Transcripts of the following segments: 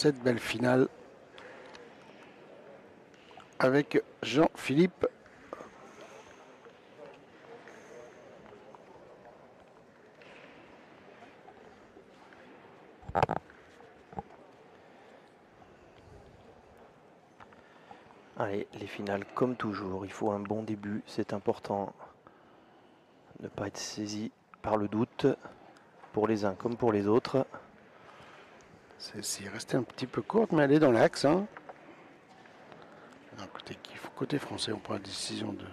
cette belle finale avec Jean-Philippe. Allez, les finales comme toujours, il faut un bon début, c'est important. Ne pas être saisi par le doute, pour les uns comme pour les autres. C'est resté un petit peu courte, mais elle est dans l'axe. Hein. Côté français, on prend la décision de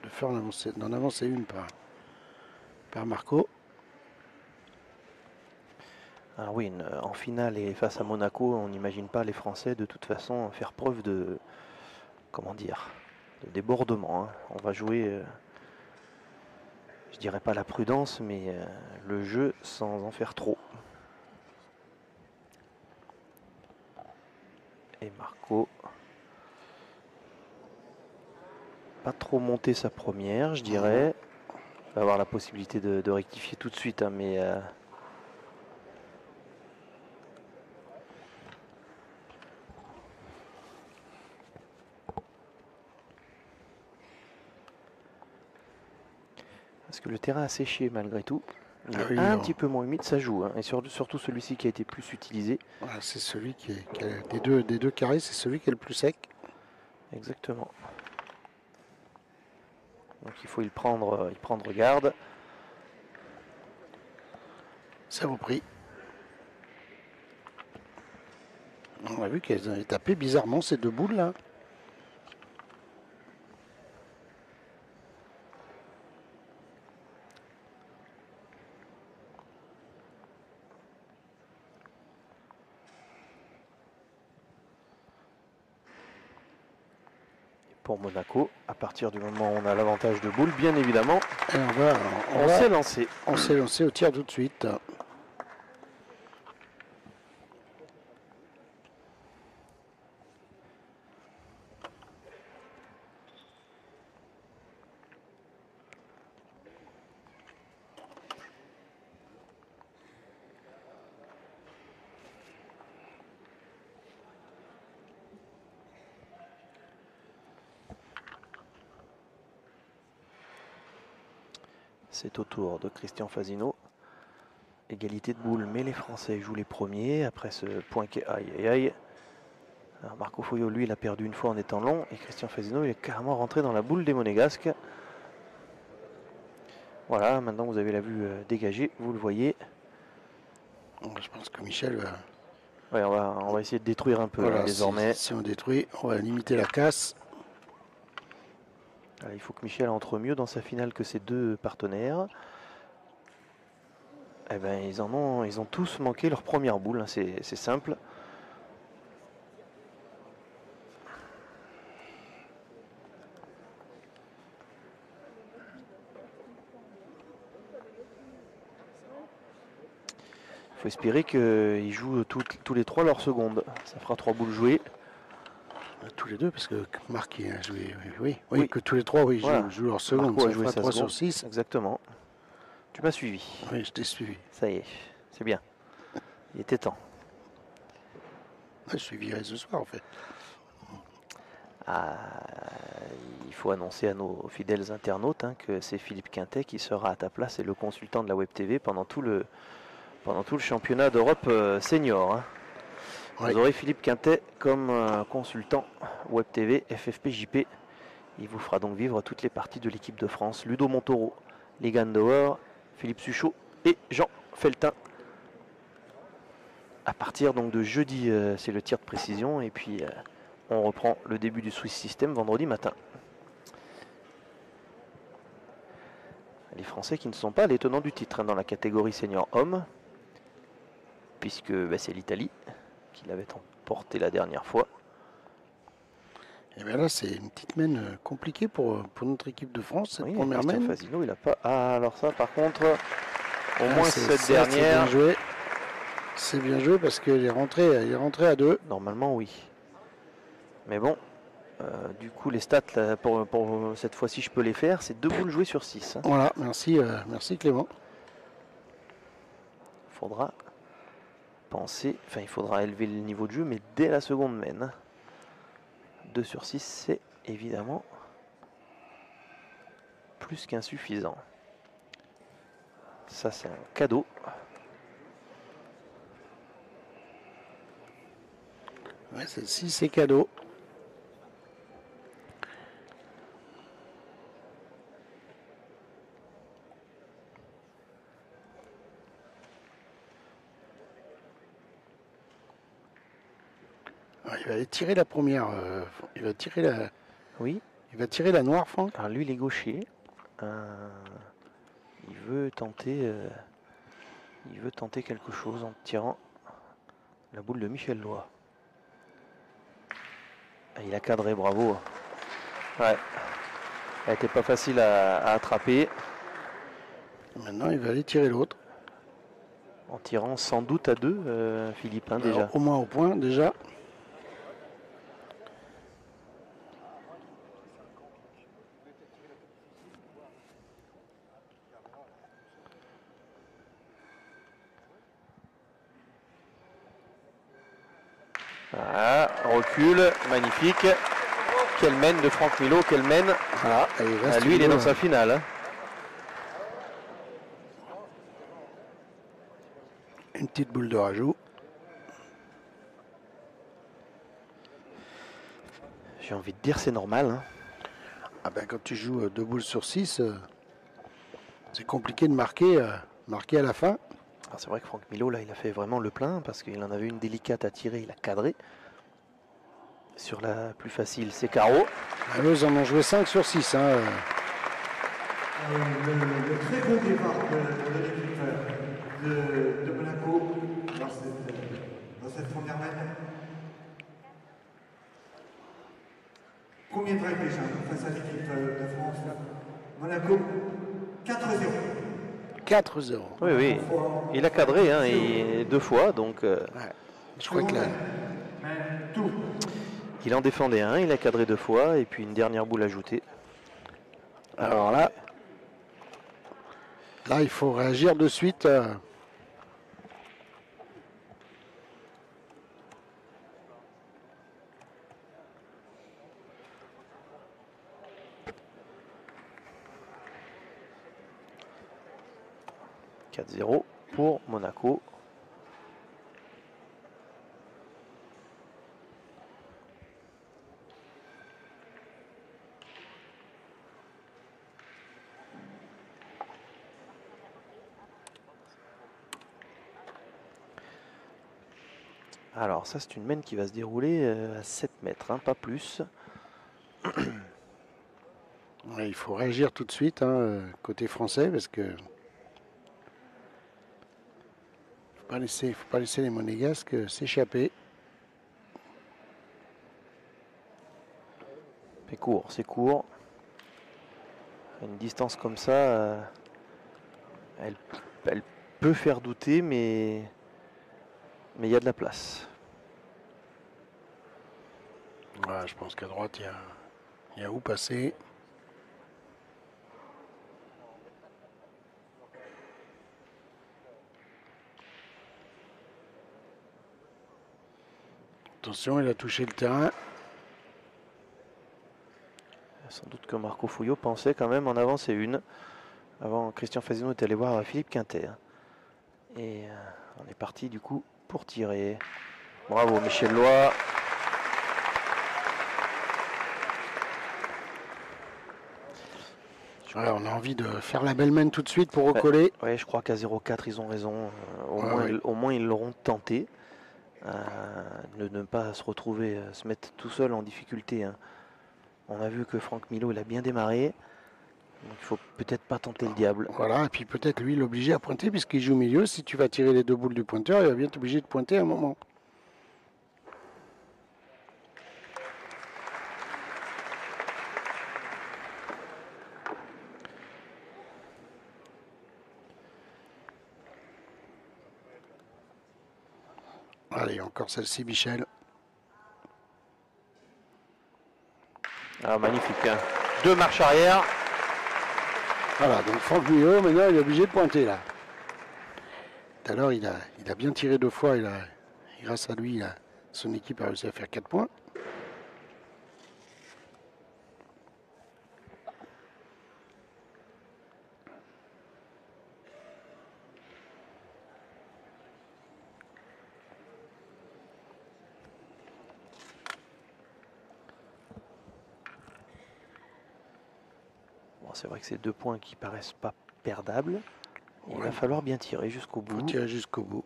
faire d'en avancer une par Marco. Alors oui, en finale et face à Monaco, on n'imagine pas les Français de toute façon faire preuve de, comment dire, de débordement. Hein. On va jouer, je dirais pas la prudence, mais le jeu sans en faire trop. Et Marco, pas trop monter sa première, je dirais. Il va avoir la possibilité de rectifier tout de suite, hein, mais parce que le terrain a séché malgré tout. Il est un petit peu moins humide, ça joue. Hein, et surtout celui-ci qui a été plus utilisé. Voilà, c'est celui qui est des deux carrés, c'est celui qui est le plus sec. Exactement. Donc il faut y prendre garde. C'est repris. On a vu qu'elles avaient tapé bizarrement ces deux boules là. Pour Monaco, à partir du moment où on a l'avantage de boule, bien évidemment, et on s'est lancé. On s'est lancé au tir tout de suite. C'est au tour de Christian Fasino. Égalité de boules, mais les Français jouent les premiers. Après ce point qui est aïe aïe aïe. Alors Marco Foyot, lui, il a perdu une fois en étant long. Et Christian Fasino, il est carrément rentré dans la boule des Monégasques. Voilà, maintenant vous avez la vue dégagée, vous le voyez. Je pense que Michel va... Ouais, on va essayer de détruire un peu voilà, désormais. Si on détruit, on va limiter la casse. Alors, il faut que Michel entre mieux dans sa finale que ses deux partenaires. Eh ben, ils ont tous manqué leur première boule, hein, c'est simple. Il faut espérer qu'ils jouent tous les trois leur seconde. Ça fera 3 boules jouées. Tous les deux, parce que Marc a joué, oui, que tous les trois, oui, voilà. jouent leur seconde. Marco a joué sa 3 seconde. sur 6. Exactement. Tu m'as suivi. Oui, je t'ai suivi. Ça y est, c'est bien. Il était temps. Je suis viré ce soir, en fait. Il faut annoncer à nos fidèles internautes hein, que c'est Philippe Quintet qui sera à ta place et le consultant de la Web TV pendant tout le championnat d'Europe senior. Hein. Oui. Vous aurez Philippe Quintet comme consultant Web TV FFP-JP. Il vous fera donc vivre toutes les parties de l'équipe de France. Ludo Montoro, Ligan Dauer, Philippe Suchot et Jean Feltin. À partir donc de jeudi, c'est le tir de précision et puis on reprend le début du Swiss System vendredi matin. Les Français qui ne sont pas les tenants du titre hein, dans la catégorie senior homme, puisque c'est l'Italie qui l'avait emporté la dernière fois. Et bien là, c'est une petite mène compliquée pour notre équipe de France, cette première mène. Fasino, il n'a pas. Ah, alors ça, par contre, au moins cette dernière. C'est bien joué parce qu'il est rentré à 2. Normalement, oui. Mais bon, du coup, les stats, là, pour cette fois-ci, je peux les faire. C'est 2 boules jouées sur 6. Hein. Voilà, merci Clément. Faudra penser, enfin il faudra élever le niveau de jeu, mais dès la seconde mène. 2 sur 6, c'est évidemment plus qu'insuffisant. Ça, c'est un cadeau. Ouais, celle-ci, c'est cadeau. Il va aller tirer la première. Il va tirer la. Oui. Il va tirer la noire, Franck. Alors lui, il est gaucher. Il veut tenter quelque chose en tirant la boule de Michel Lois. Il a cadré, bravo. Ouais. Elle n'était pas facile à attraper. Maintenant, il va aller tirer l'autre. En tirant sans doute à 2, Philippe, hein, déjà. Au moins au point, déjà. Voilà, recul, magnifique. Quelle mène de Franck Milot, quelle mène. Voilà, lui, il est dans sa finale. Hein. Une petite boule de rajout. J'ai envie de dire c'est normal. Hein. Ah ben, quand tu joues 2 boules sur 6, c'est compliqué de marquer à la fin. C'est vrai que Franck Milot, là, il a fait vraiment le plein parce qu'il en avait une délicate à tirer, il a cadré. Sur la plus facile, c'est carreau. Eux, ils en ont joué 5 sur 6. Hein. Le très bon départ de l'équipe de Monaco dans cette première mène. Combien de drives déjà face à l'équipe de France? Monaco, 4-0. 4-0. Oui, oui. Il a cadré hein, et 2 fois, donc... Ouais. Je crois que là... Il en défendait un, il a cadré 2 fois, et puis une dernière boule ajoutée. Alors là, il faut réagir de suite. « 4-0 pour Monaco. » Alors ça c'est une mène qui va se dérouler à 7 mètres, hein, pas plus. Ouais, il faut réagir tout de suite côté français parce que faut pas laisser les Monégasques s'échapper. C'est court, c'est court. Une distance comme ça, elle peut faire douter, mais il y a de la place. Ouais, je pense qu'à droite, il y a où passer. Attention, il a touché le terrain. Sans doute que Marco Fouillot pensait quand même en avancer une. Avant, Christian Fasino est allé voir Philippe Quintet. Et on est parti du coup pour tirer. Bravo Michel Lois. Ouais, on a envie de faire la belle main tout de suite pour recoller. Ouais, je crois qu'à 0,4 ils ont raison. Ouais. Au moins ils l'auront tenté. De ne pas se retrouver, se mettre tout seul en difficulté. Hein. On a vu que Franck Milot il a bien démarré. Donc il faut peut-être pas tenter le diable. Voilà, et puis peut-être lui l'obliger à pointer puisqu'il joue milieu. Si tu vas tirer les 2 boules du pointeur, il va bien t'obliger de pointer à un moment. Allez, encore celle-ci, Michel. Ah, magnifique. Hein. 2 marches arrière. Voilà, donc Franck Milot, maintenant, il est obligé de pointer là. Tout à l'heure, il a bien tiré 2 fois. Grâce à lui, son équipe a réussi à faire 4 points. Bon, c'est vrai que c'est 2 points qui paraissent pas perdables. Il Ouais. va falloir bien tirer jusqu'au bout. Faut tirer jusqu'au bout.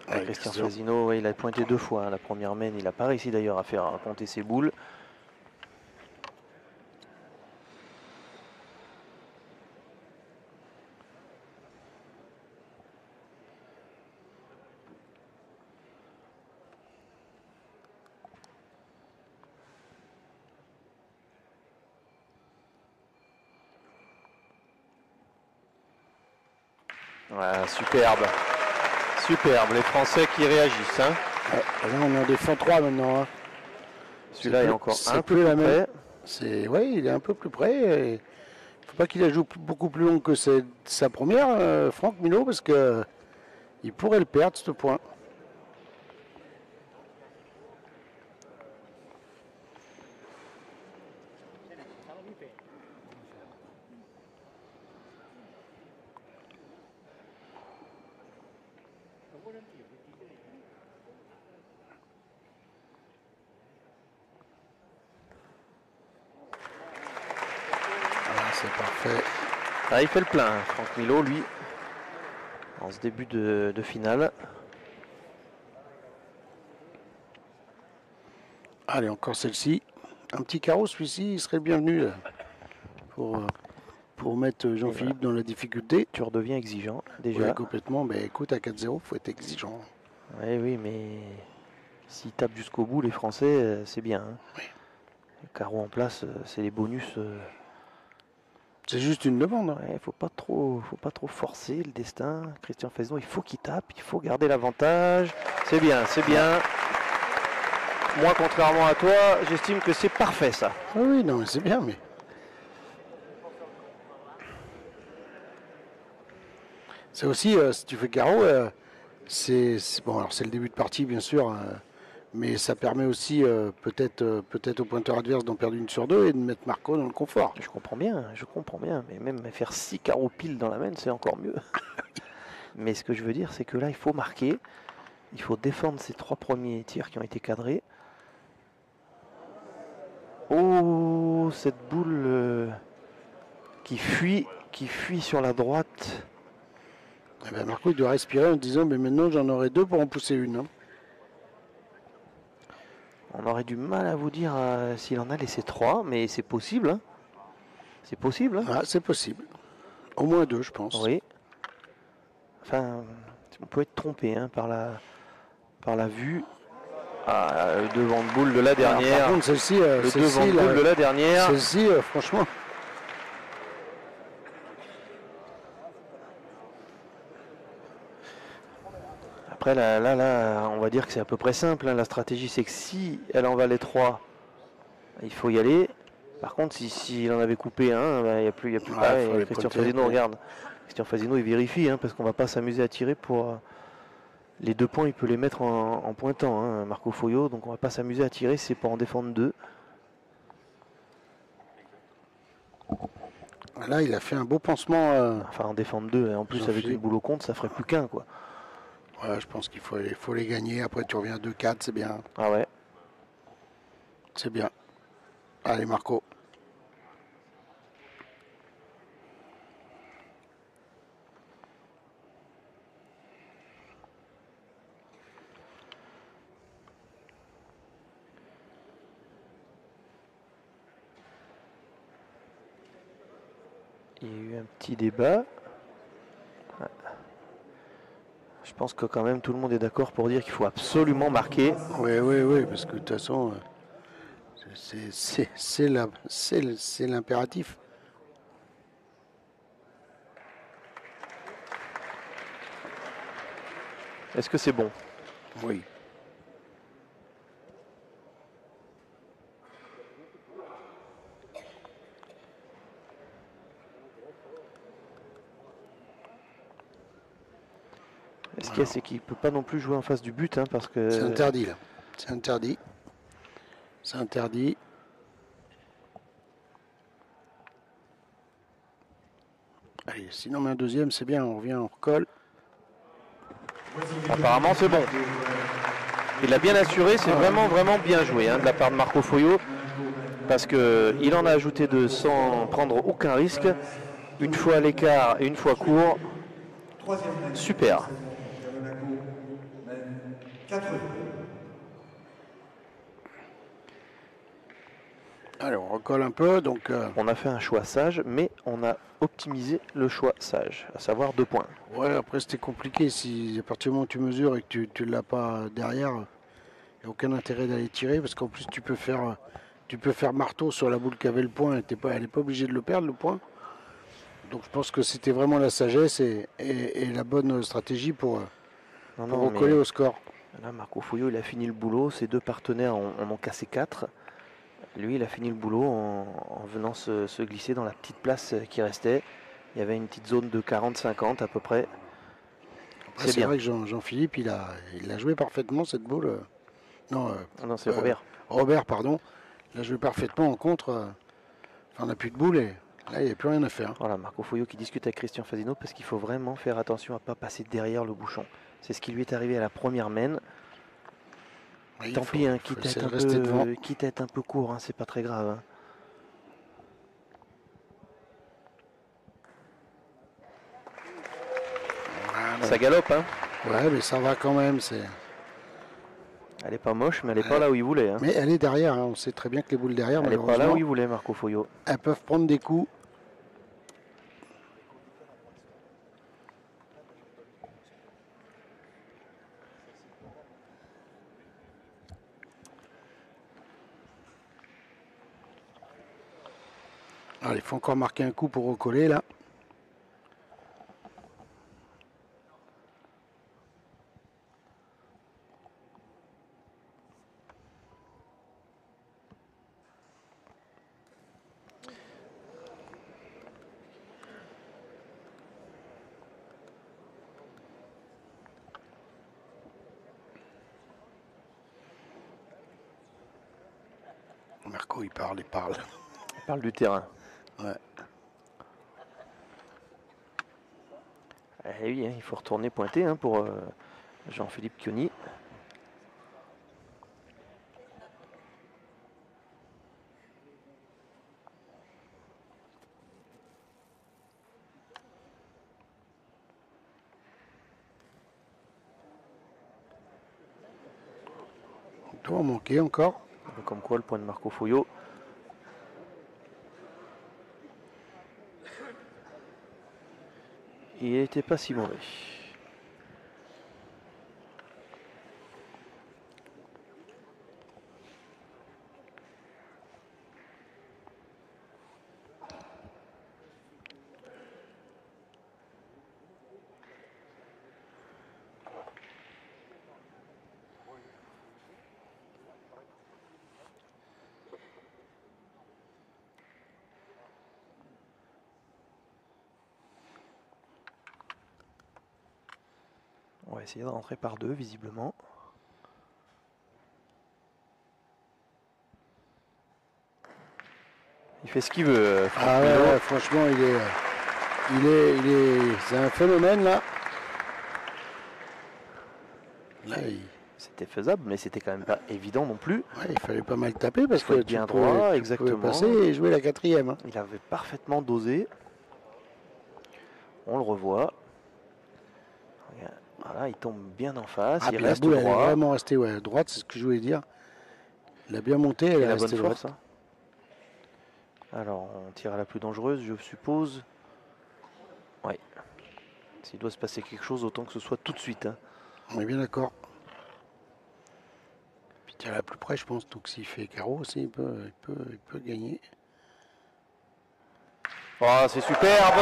Ouais, Christian Fasino, ouais, il a pointé 2 fois. Hein. La première main, il n'a pas réussi d'ailleurs à faire compter ses boules. Ouais, superbe. Superbe, les Français qui réagissent. Hein. Là, on en défend 3 maintenant. Hein. Celui-là est encore un peu plus plus près. Oui, il est un peu plus près. Il ne faut pas qu'il la joue beaucoup plus long que sa première, Franck Milot, parce que il pourrait le perdre, ce point. C'est parfait. Ah, il fait le plein, Franck Milot, lui, en ce début de finale. Allez, encore celle-ci. Un petit carreau, celui-ci, il serait le bienvenu là, pour mettre Jean-Philippe dans la difficulté. Tu redeviens exigeant, déjà. Oui, complètement. Mais écoute, à 4-0, il faut être exigeant. Oui, mais s'ils tapent jusqu'au bout, les Français, c'est bien. Hein. Oui. Le carreau en place, c'est les bonus. C'est juste une demande. Hein. Ouais, faut pas trop forcer le destin. Christian Fasino, il faut qu'il tape, il faut garder l'avantage. C'est bien, c'est bien. Moi, contrairement à toi, j'estime que c'est parfait ça. Oui, non, mais c'est bien, mais. C'est aussi, si tu fais carreau, c'est bon, alors c'est le début de partie, bien sûr, mais ça permet aussi peut-être au pointeur adverse d'en perdre une sur 2 et de mettre Marco dans le confort. Je comprends bien, mais même faire 6 carreaux pile dans la main, c'est encore mieux. Mais ce que je veux dire, c'est que là, il faut marquer, il faut défendre ces 3 premiers tirs qui ont été cadrés. Oh, cette boule qui fuit sur la droite. Eh ben Marco, il doit respirer en disant, mais maintenant j'en aurai 2 pour en pousser une. Hein. On aurait du mal à vous dire s'il en a laissé 3, mais c'est possible. Hein. C'est possible. Hein. Ah, c'est possible. Au moins 2, je pense. Oui. Enfin, on peut être trompé hein, par la vue. Ah, le devant de boule de la dernière. Par contre, celle-ci, le devant de boule de la dernière. Celle-ci, franchement. Après, là, on va dire que c'est à peu près simple. Hein. La stratégie, c'est que si elle en valait 3, il faut y aller. Par contre, s'il en avait coupé un, il n'y a plus pareil. Christian Fasino, regarde. Christian Fasino, il vérifie, hein, parce qu'on ne va pas s'amuser à tirer pour... les 2 points, il peut les mettre en pointant, hein, Marco Foyot. Donc on ne va pas s'amuser à tirer, c'est pour en défendre 2. Là, il a fait un beau pansement. Enfin, en défendre 2, et en plus avec une boule au compte, ça ferait plus qu'un, quoi. Ouais, je pense qu'il faut les gagner. Après, tu reviens à 2-4, c'est bien. Ah ouais. C'est bien. Allez, Marco. Il y a eu un petit débat. Je pense que quand même tout le monde est d'accord pour dire qu'il faut absolument marquer. Oui, parce que de toute façon, c'est l'impératif. Est-ce que c'est bon? Oui. Ce qu'il y a, c'est qu'il ne peut pas non plus jouer en face du but, hein, parce que... C'est interdit, là. C'est interdit. C'est interdit. Allez, sinon, mais un deuxième, c'est bien. On revient, on recolle. Apparemment, c'est bon. Il a bien assuré, c'est vraiment bien joué hein, de la part de Marco Foio, parce qu'il en a ajouté deux sans prendre aucun risque. Une fois à l'écart et une fois court. Super. Allez, on recolle un peu. Donc, on a fait un choix sage, mais on a optimisé le choix sage, à savoir 2 points. Ouais, après c'était compliqué. Si à partir du moment où tu mesures et que tu ne l'as pas derrière, il n'y a aucun intérêt d'aller tirer, parce qu'en plus tu peux faire marteau sur la boule qui avait le point. Elle n'est pas obligée de le perdre, le point. Donc je pense que c'était vraiment la sagesse et la bonne stratégie pour recoller au score. Là, Marco Foio, il a fini le boulot. Ses 2 partenaires en ont cassé 4. Lui, il a fini le boulot en venant se glisser dans la petite place qui restait. Il y avait une petite zone de 40-50 à peu près. C'est vrai que Jean-Philippe, il a joué parfaitement cette boule. Non, c'est Robert. Robert, pardon. Il a joué parfaitement en contre. On n'a plus de boule et là, il n'y a plus rien à faire. Voilà, Marco Foio qui discute avec Christian Fasino parce qu'il faut vraiment faire attention à ne pas passer derrière le bouchon. C'est ce qui lui est arrivé à la première mène. Oui, tant pis, hein, quitte à être un peu court, hein, c'est pas très grave. Hein. Voilà. Ça galope, hein. Ouais, mais ça va quand même. Elle est pas moche, mais elle n'est pas là où il voulait. Hein. Mais elle est derrière, hein. On sait très bien que les boules derrière, elle n'est pas là où il voulait, Marco Foio. Elles peuvent prendre des coups. Alors, il faut encore marquer un coup pour recoller là. Marco, il parle. Il parle du terrain. Ouais. Eh oui, hein, il faut retourner pointer hein, pour Jean-Philippe Chioni. On doit en manquer encore. Comme quoi le point de Marco Foio. Il n'était pas si mauvais. On va essayer de rentrer par 2, visiblement. Il fait ce qu'il veut. Ah ouais, franchement, c'est un phénomène là. C'était faisable, mais c'était quand même pas évident non plus. Ouais, il fallait pas mal taper parce que bien droit, exactement. Tu pouvais passer et jouer la 4e. Hein. Il avait parfaitement dosé. On le revoit. Voilà, il tombe bien en face. Il reste droit. Elle est vraiment restée droite, c'est ce que je voulais dire. Il a bien monté, elle a la bonne force. Hein. Alors, on tire à la plus dangereuse, je suppose. Oui. S'il doit se passer quelque chose, autant que ce soit tout de suite. Hein. On est bien d'accord. Puis tire à la plus près, je pense. Donc s'il fait carreau aussi, il peut gagner. Oh, c'est superbe.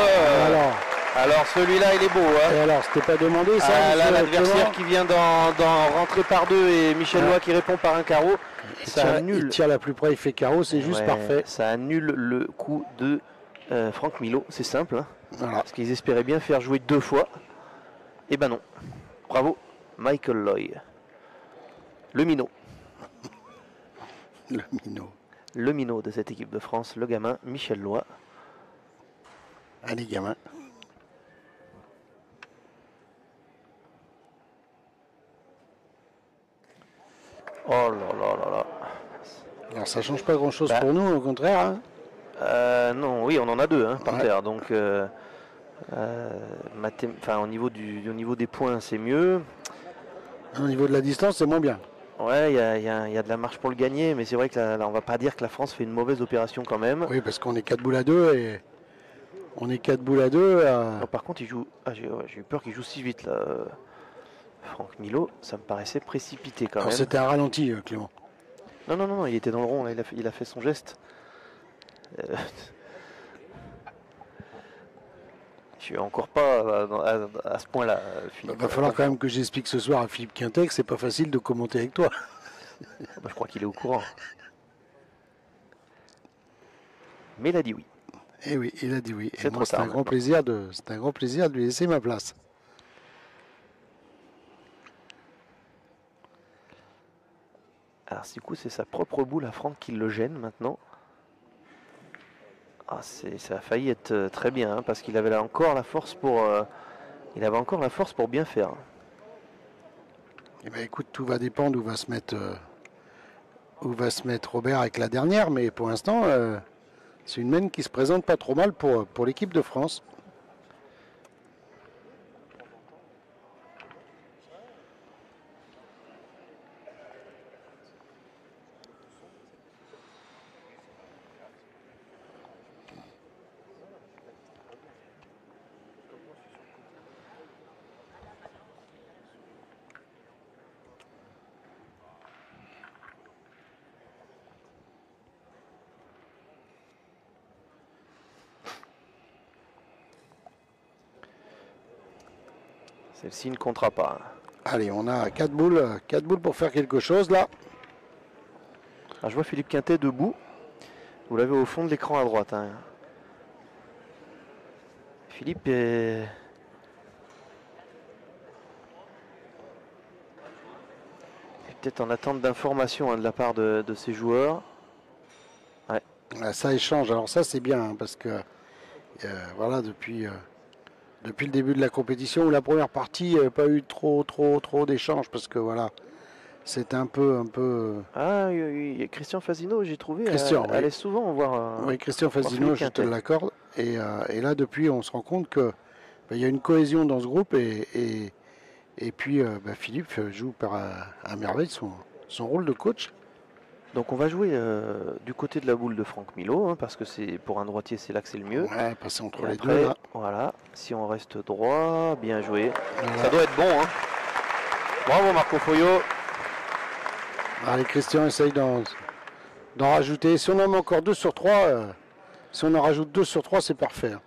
Alors celui-là, il est beau. Hein. Et alors, c'était pas demandé ça. L'adversaire qui vient d'en rentrer par 2 et Michel Loy qui répond par un carreau. Il tire la plus près, il fait carreau, c'est juste parfait. Ça annule le coup de Franck Milot, c'est simple. Hein, voilà. Parce qu'ils espéraient bien faire jouer 2 fois. Et ben non. Bravo, Michael Loy. Le minot. Le minot. Le minot de cette équipe de France, le gamin Michel Loy. Allez, gamin. Oh là là là là. Alors ça change pas grand chose Bah. pour nous, au contraire. Hein. Non, oui, on en a deux hein, par Ouais. terre. Donc, au niveau des points, c'est mieux. Au niveau de la distance, c'est moins bien. Ouais, il y a de la marge pour le gagner, mais c'est vrai que là, on va pas dire que la France fait une mauvaise opération quand même. Oui, parce qu'on est 4 boules à 2 et on est 4 boules à 2. Alors, par contre, il joue. Ah, j'ai eu peur qu'il joue si vite là. Franck Milot, ça me paraissait précipité quand même. C'était un ralenti, Clément. Non, il était dans le rond, là, il a fait son geste. Je suis encore pas à ce point-là, Philippe. Il va falloir quand même que j'explique ce soir à Philippe Quintet que c'est pas facile de commenter avec toi. Je crois qu'il est au courant. Mais il a dit oui. Eh oui, il a dit oui. C'est Et moi, trop tard c'est un grand plaisir de lui laisser ma place. Alors du coup, c'est sa propre boule à Franck qui le gêne maintenant. Ah, ça a failli être très bien hein, parce qu'il avait là encore la force pour bien faire. Eh ben, écoute, tout va dépendre où va se mettre Robert avec la dernière, mais pour l'instant, c'est une main qui se présente pas trop mal pour l'équipe de France. Celle-ci ne comptera pas. Allez, on a 4 boules pour faire quelque chose là. Alors, je vois Philippe Quintet debout. Vous l'avez au fond de l'écran à droite. Hein. Philippe est peut-être en attente d'informations hein, de la part de ses joueurs. Ouais. Ça échange. Alors ça, c'est bien hein, parce que voilà, depuis le début de la compétition, où la première partie, il n'y avait pas eu trop d'échanges parce que voilà, c'était un peu. Ah oui, Christian Fasino, j'ai trouvé, Christian, oui. allait souvent voir. Oui, Christian Fasino, Philippe je te Quintet. l'accorde. Et là, depuis, on se rend compte que il y a une cohésion dans ce groupe et puis Philippe joue à merveille son rôle de coach. Donc on va jouer du côté de la boule de Franck Milot, hein, parce que c'est pour un droitier, c'est là que c'est le mieux. Ouais, passer entre Et les après, deux là. voilà, si on reste droit, bien joué. Voilà. Ça doit être bon. Hein. Bravo Marco Foyo. Allez, Christian essaye d'en rajouter. Si on en met encore 2 sur 3, si on en rajoute 2 sur 3, c'est parfait. Hein.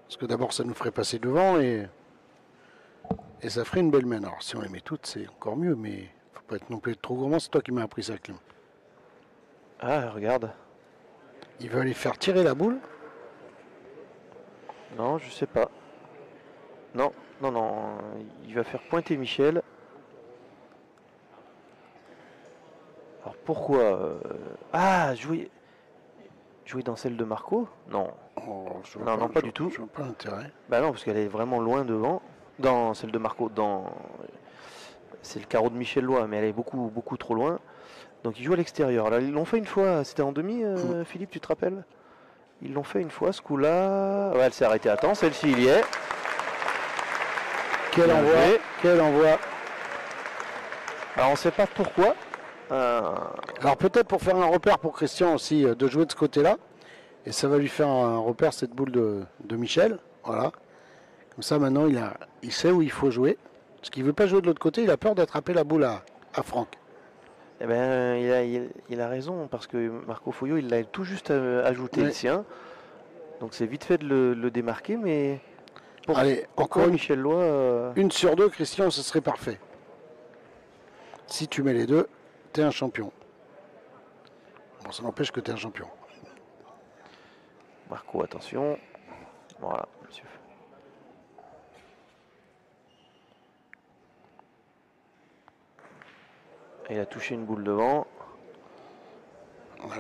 Parce que d'abord, ça nous ferait passer devant et ça ferait une belle main. Alors, si on les met toutes, c'est encore mieux, mais faut pas être non plus trop gourmand. C'est toi qui m'as appris ça, Clément. Ah, regarde. Il veut aller faire tirer la boule. Non, je sais pas. Non, il va faire pointer Michel. Alors pourquoi Ah, jouer dans celle de Marco? Non. Oh, Non, pas du tout. Je vois pas l'intérêt. Bah non, parce qu'elle est vraiment loin devant. Dans celle de Marco, c'est le carreau de Michel Loy, mais elle est beaucoup trop loin. Donc ils jouent à l'extérieur. Là, ils l'ont fait une fois, c'était en demi, Philippe, tu te rappelles? Ils l'ont fait une fois, ce coup-là. Ouais, elle s'est arrêtée à temps, celle-ci, il y est. Quel Bien envoi, joué. quel envoi. Alors on ne sait pas pourquoi. Alors peut-être pour faire un repère pour Christian aussi, de jouer de ce côté-là. Et ça va lui faire un repère, cette boule de Michel. Voilà. Comme ça maintenant, il sait où il faut jouer. Parce qu'il ne veut pas jouer de l'autre côté, il a peur d'attraper la boule à Franck. Eh ben, il a raison, parce que Marco Foyo, il l'a tout juste ajouté le sien. Donc c'est vite fait de le démarquer, mais Allez, pourquoi encore Michel Loy une sur 2, Christian, ce serait parfait. Si tu mets les deux, t'es un champion. Bon, ça n'empêche que t'es un champion. Marco, attention. Voilà, monsieur. Il a touché une boule devant.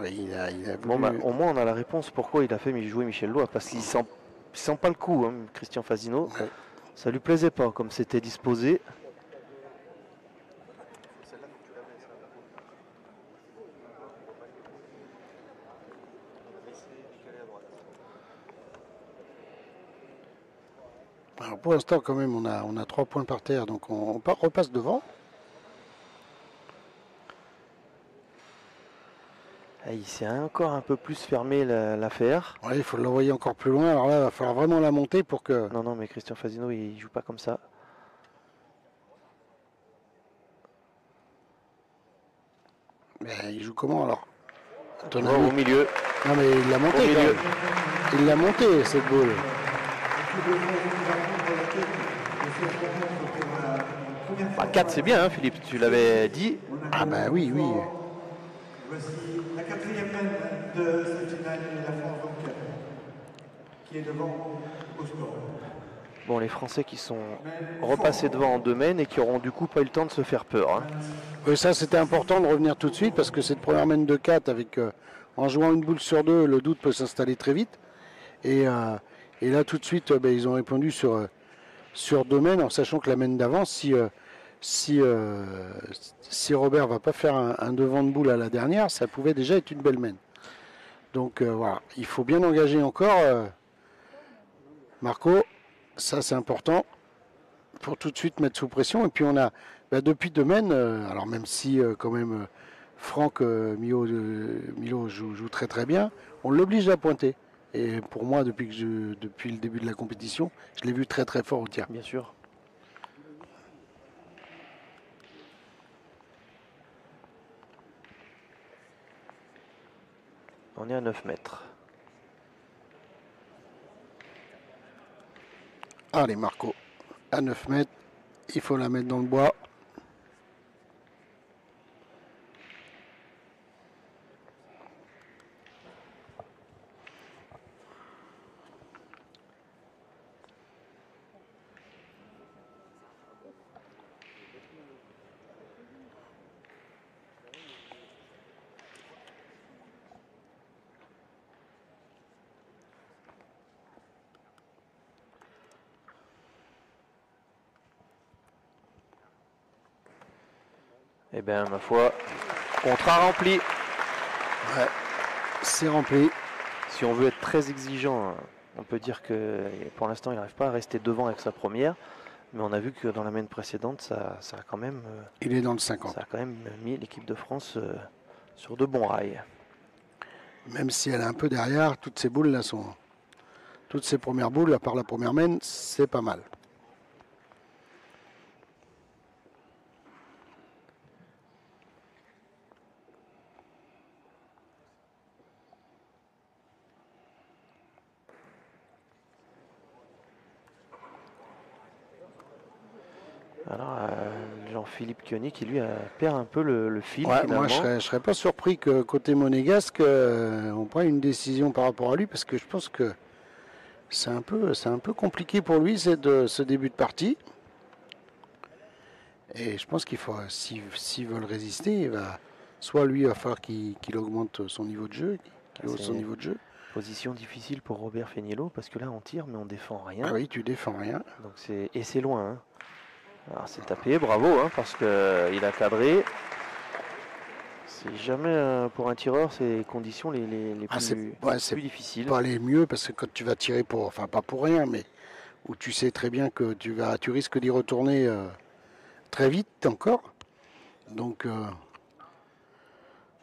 Il a Bon, voulu- au moins on a la réponse pourquoi il a fait jouer Michel Lois. Parce qu'il sent pas le coup, hein, Christian Fasino. Ouais. Ça lui plaisait pas comme c'était disposé. Alors pour l'instant, quand même, on a 3 points par terre, donc on repasse devant. Ah, il s'est encore un peu plus fermé l'affaire. Ouais, il faut l'envoyer encore plus loin. Alors là, il va falloir vraiment la monter pour que. Non, non, mais Christian Fasino, il joue pas comme ça. Mais il joue comment alors à ton Oh, avis? au milieu. Non, mais il l'a monté. Au quand milieu. même. Il l'a monté cette boule. Bah, 4 c'est bien, hein, Philippe, tu l'avais dit. Ah bah oui, oui. Voici la quatrième main de cette finale de la France donc, qui est devant au score. Bon, les Français qui sont repassés devant en 2 mènes et qui auront du coup pas eu le temps de se faire peur. Hein. Oui, ça c'était important de revenir tout de suite parce que cette première main de 4 avec en jouant une boule sur 2, le doute peut s'installer très vite. Et là tout de suite, ils ont répondu sur 2 mènes en sachant que la main d'avant, si Robert va pas faire un devant de boule à la dernière, ça pouvait déjà être une belle main. Donc voilà, il faut bien engager encore Marco, ça c'est important pour tout de suite mettre sous pression. Et puis on a depuis 2 mènes, alors même si quand même Franck Milo joue très très bien, on l'oblige à pointer. Et pour moi, depuis le début de la compétition, je l'ai vu très très fort au tir. Bien sûr. On est à 9 mètres. Allez Marco, à 9 mètres, il faut la mettre dans le bois. Eh bien, ma foi, contrat rempli. Ouais, c'est rempli. Si on veut être très exigeant, on peut dire que pour l'instant, il n'arrive pas à rester devant avec sa première. Mais on a vu que dans la main précédente, ça a quand même, Il est dans le 50. ça a quand même mis l'équipe de France sur de bons rails. Même si elle est un peu derrière, toutes ces boules là sont. Toutes ces premières boules, à part la première main, c'est pas mal. Alors, Jean-Philippe Kioni qui lui perd un peu le fil Ouais, finalement. moi je serais pas surpris que côté monégasque, on prenne une décision par rapport à lui parce que je pense que c'est un peu compliqué pour lui ce début de partie. Et je pense qu'il faut, s'ils veulent résister, soit lui il va falloir qu'il augmente son niveau de jeu, qu'il hausse son niveau de jeu. Position difficile pour Robert Féniello parce que là on tire mais on défend rien. Ah oui, tu défends rien. Donc c'est loin. Hein. Alors c'est tapé, bravo, hein, parce qu'il a cadré. C'est jamais pour un tireur ces conditions les plus difficiles. Pas les mieux parce que quand tu vas tirer enfin pas pour rien, mais où tu sais très bien que tu risques d'y retourner très vite encore. Donc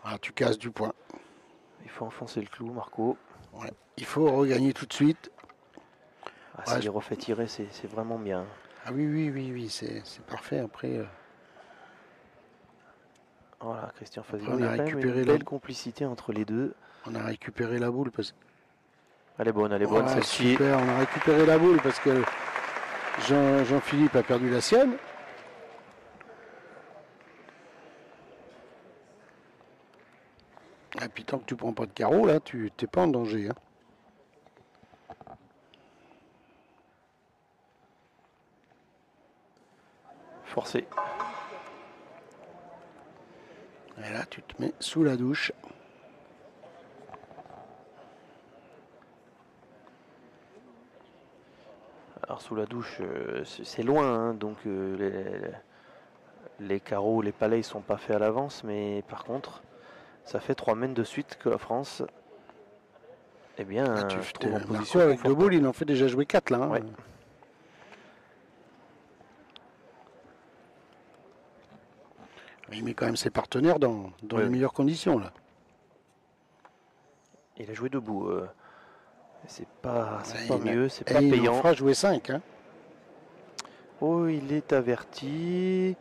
voilà, tu casses du point. Il faut enfoncer le clou, Marco. Ouais. Il faut regagner tout de suite. Ah, s'il refait tirer, c'est vraiment bien. Ah oui, c'est parfait. Après, voilà, Christian Fasino, on il y a a quand même récupéré une belle complicité entre les deux. on a récupéré la boule. Elle est bonne, Ouais, celle-ci. super, on a récupéré la boule parce que Jean-Philippe a perdu la sienne. Et puis tant que tu prends pas de carreau, là, tu n'es pas en danger. Hein. Forcé. Et là, tu te mets sous la douche. Alors sous la douche, c'est loin, hein, donc les carreaux, les palets, ils sont pas faits à l'avance, mais par contre, ça fait 3 mènes de suite que la France, eh bien, trouve en position avec 2 confortable. boules, il en fait déjà jouer 4 là. Hein. Ouais. Il met quand même ses partenaires dans Ouais, les meilleures conditions là. Il a joué debout. C'est pas il mieux, c'est Et pas il en payant. fera jouer 5. Hein. Oh, il est averti.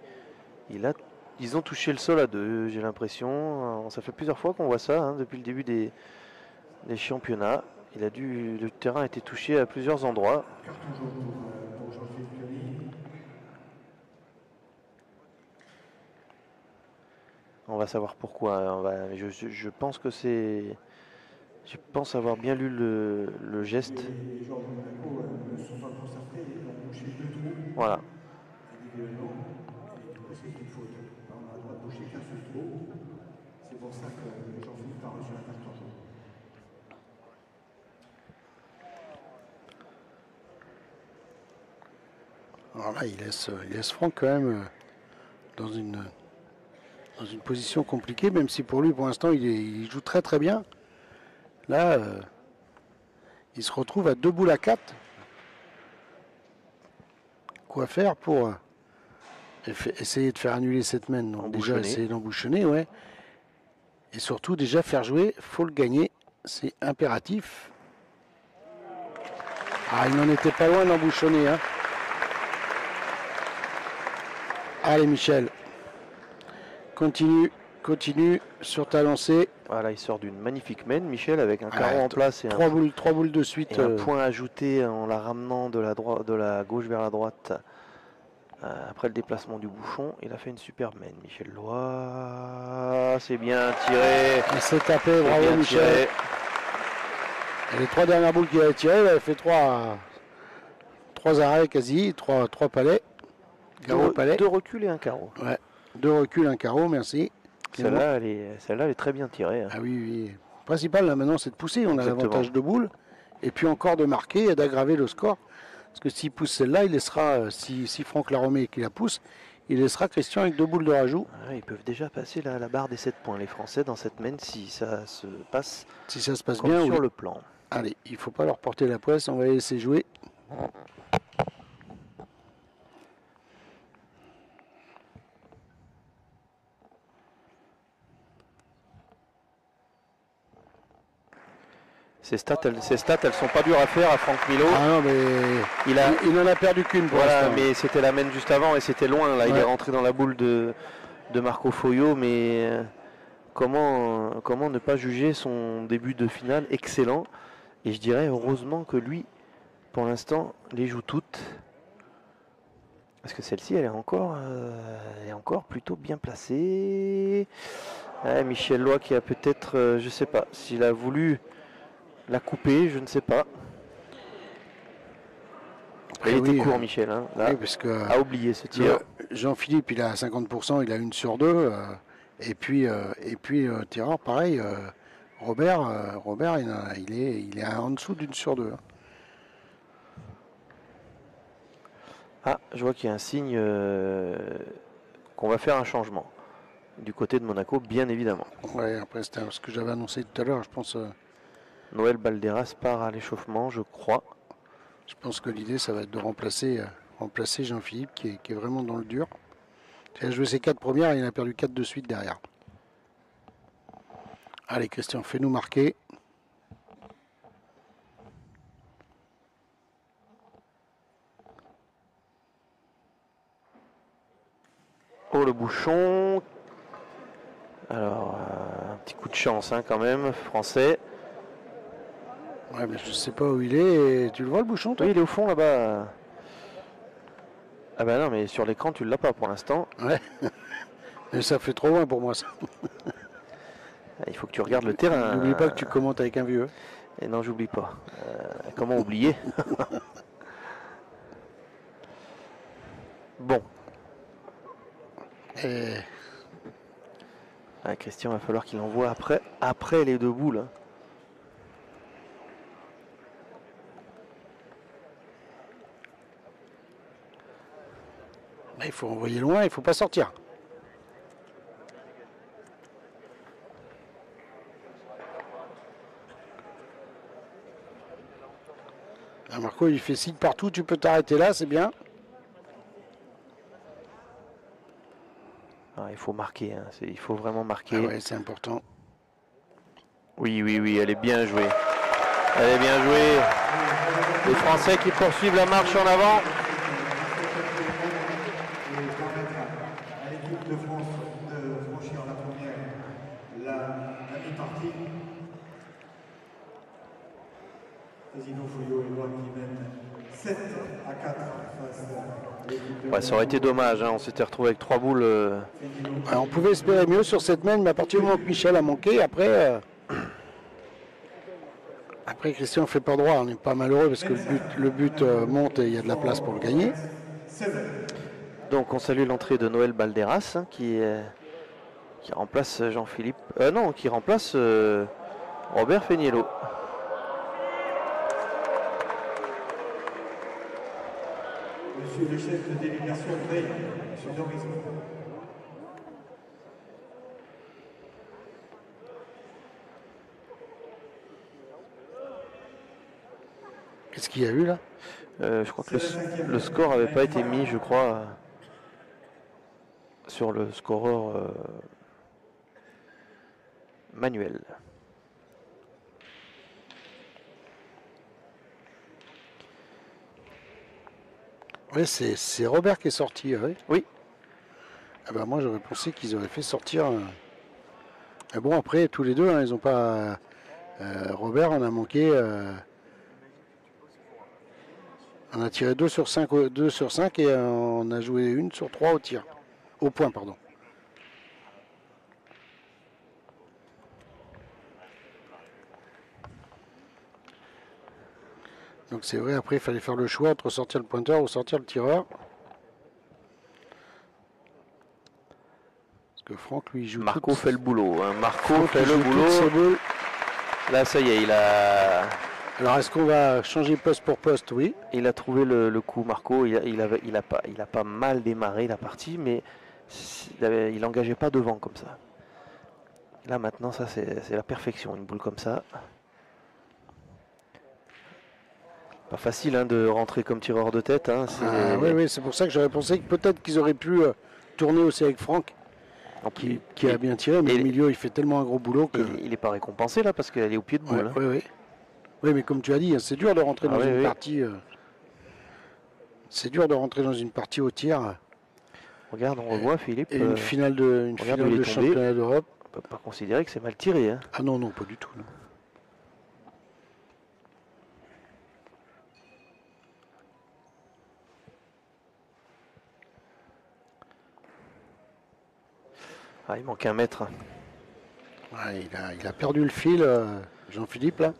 Ils ont touché le sol à 2, j'ai l'impression. Ça fait plusieurs fois qu'on voit ça, hein, depuis le début des championnats. Le terrain a été touché à plusieurs endroits. Carton jaune pour Jean-Philippe Curie. On va savoir pourquoi. Je pense que c'est. Je pense avoir bien lu le geste. Les joueurs de Monaco ne sont pas concertés, ils ont bouché 2 trous Voilà. individuellement. Et du coup, c'est une faute. Là, on a le droit de boucher qu'un seul trou. C'est pour ça que Jean-Philippe a reçu un carton jaune. Alors là, il laisse Franck quand même dans une position compliquée, même si pour lui, pour l'instant, il joue très très bien. Là, il se retrouve à 2 boules à 4. Quoi faire pour essayer de faire annuler cette main? Donc déjà, essayer d'embouchonner, ouais. Et surtout, déjà faire jouer, faut le gagner, c'est impératif. Ah, il n'en était pas loin d'embouchonner, hein. Allez, Michel, continue sur ta lancée. Voilà, il sort d'une magnifique main, Michel, avec un carreau en place et 3 boules de suite. et un point ajouté en la ramenant de la gauche vers la droite après le déplacement du bouchon. Il a fait une superbe main, Michel Loy. C'est bien tiré. Il s'est tapé, bravo bien Michel. tiré. Et les 3 dernières boules qu'il a tirées, il avait fait 3 arrêts quasi, 3 palets. Carreau palais. 2 reculs et un carreau. Ouais. 2 reculs, un carreau, merci. Celle-là, elle est très bien tirée. Hein. Ah oui, oui. Le principal là maintenant, c'est de pousser. On Exactement. a l'avantage de boules. Et puis encore de marquer et d'aggraver le score. Parce que s'il pousse celle-là, il laissera, si Franck la remet et qu'il la pousse, il laissera Christian avec 2 boules de rajout. Ah, ils peuvent déjà passer la barre des 7 points, les Français, dans cette main, si ça se passe, comme bien, sur oui. le plan. Allez, il ne faut pas leur porter la poisse, on va les laisser jouer. Ces stats, elles sont pas dures à faire à Franck Milot. Ah non, mais il n'en a perdu qu'une pour Voilà, l'instant. mais c'était la main juste avant et c'était loin. Là, Ouais. il est rentré dans la boule de Marco Foyo, mais comment ne pas juger son début de finale excellent? Et je dirais heureusement que lui, pour l'instant, les joue toutes. Parce que celle-ci, elle est encore plutôt bien placée. Ouais, Michel Loy qui a peut-être, je sais pas, s'il a voulu la couper, je ne sais pas. Après, Il était oui, court, Michel. Hein, là, oui, parce que a oublié ce tir. Jean-Philippe, il a 50%, il a 1 sur 2. Et puis tireur, pareil. Robert, il est en dessous d'1 sur 2. Ah, je vois qu'il y a un signe qu'on va faire un changement. Du côté de Monaco, bien évidemment. Ouais, après, c'était ce que j'avais annoncé tout à l'heure. Je pense Noël Balderas part à l'échauffement, je crois. Je pense que l'idée, ça va être de remplacer Jean-Philippe, qui est vraiment dans le dur. Il a joué ses 4 premières et il a perdu 4 de suite derrière. Allez, Christian, fais-nous marquer. Oh, le bouchon. Alors, un petit coup de chance hein, quand même, français. Ouais, mais je sais pas où il est. Et tu le vois, le bouchon, toi? Oui, il est au fond là-bas. Ah bah non, mais sur l'écran, tu ne l'as pas pour l'instant. Ouais. Mais ça fait trop loin pour moi, ça. Il faut que tu regardes le terrain. N'oublie pas que tu commentes avec un vieux. Et non, j'oublie pas. Comment oublier? Bon. Et Ah, Christian, il va falloir qu'il envoie après les deux boules. Hein. Il faut envoyer loin, il ne faut pas sortir. Ah, Marco, il fait signe partout, tu peux t'arrêter là, c'est bien. Ah, il faut marquer, hein. Il faut vraiment marquer. Ah ouais, c'est important. Oui, oui, oui, elle est bien jouée. Elle est bien jouée. Les Français qui poursuivent la marche en avant. À l'équipe de France de franchir la première, la mi-partie. Casino Fouillot et Loire qui mènent 7 à 4 face à l'équipe de Ouais, ça aurait été dommage, hein. On s'était retrouvé avec 3 boules. Ouais, on pouvait espérer mieux sur cette main, mais à partir du moment que Michel a manqué, après Christian ne fait pas droit. On n'est pas malheureux parce que le but monte et il y a de la place pour le gagner. Donc on salue l'entrée de Noël Balderas, hein, qui remplace Jean-Philippe. Non, qui remplace Robert Feniello. Monsieur le chef de délégation Veil, monsieur Doris. Qu'est-ce qu'il y a eu là? Je crois que le score n'avait pas été mis, je crois, sur le scoreur manuel. Oui, c'est Robert qui est sorti. Oui. Ah bah moi j'aurais pensé qu'ils auraient fait sortir. Mais bon, après, tous les deux, hein, ils n'ont pas. Robert en a manqué. On a tiré 2 sur 5 et on a joué 1 sur 3 au tir. Au point, pardon. Donc c'est vrai, après il fallait faire le choix entre sortir le pointeur ou sortir le tireur. Parce que Franck lui joue. Marco fait le boulot. Hein. Marco fait le boulot. boulot. Là, ça y est, il a. Alors est-ce qu'on va changer poste pour poste? Oui. Il a trouvé le coup, Marco. Il a pas mal démarré la partie, mais il n'engageait pas devant comme ça. Là maintenant, ça c'est la perfection, une boule comme ça. Pas facile, hein, de rentrer comme tireur de tête. Hein. Oui, c'est pour ça que j'aurais pensé que peut-être qu'ils auraient pu tourner aussi avec Franck, qui a bien tiré, mais au milieu il fait tellement un gros boulot que. Il n'est pas récompensé là parce qu'elle est au pied de boule. Ouais, oui, mais comme tu as dit, c'est dur de rentrer dans une partie. C'est dur de rentrer dans une partie au tir. Regarde, on revoit Philippe. Et une finale de championnat d'Europe. On ne peut pas considérer que c'est mal tiré. Hein. Ah non, pas du tout. Non. Ah, il manque 1 mètre. Ouais, il a perdu le fil, Jean-Philippe, là.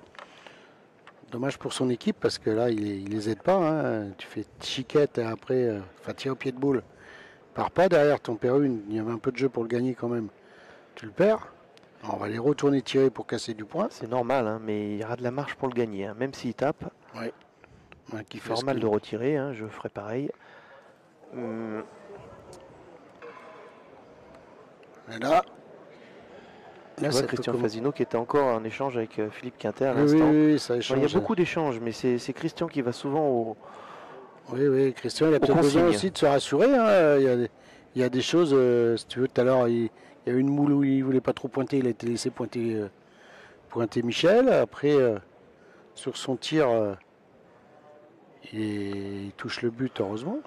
Dommage pour son équipe, parce que là, il les aide pas. Hein. Tu fais chiquette et après, tir au pied de boule. Pars pas derrière, ton perds une. Il y avait un peu de jeu pour le gagner quand même. Tu le perds. Alors, on va les retourner tirer pour casser du point. C'est normal, hein, mais il y aura de la marge pour le gagner. Hein. Même s'il tape, ouais, c'est normal de retirer. Hein. Je ferai pareil. Et là c'est Christian Fasino qui était encore en échange avec Philippe Quintet à l'instant. Oui, ça échange. Il y a beaucoup d'échanges, mais c'est Christian qui va souvent au. Oui, Christian, il a peut-être besoin aussi de se rassurer. Hein. Il y a des choses, si tu veux, tout à l'heure, il y a eu une moule où il ne voulait pas trop pointer, il a été laissé pointer Michel. Après, sur son tir, il touche le but, heureusement.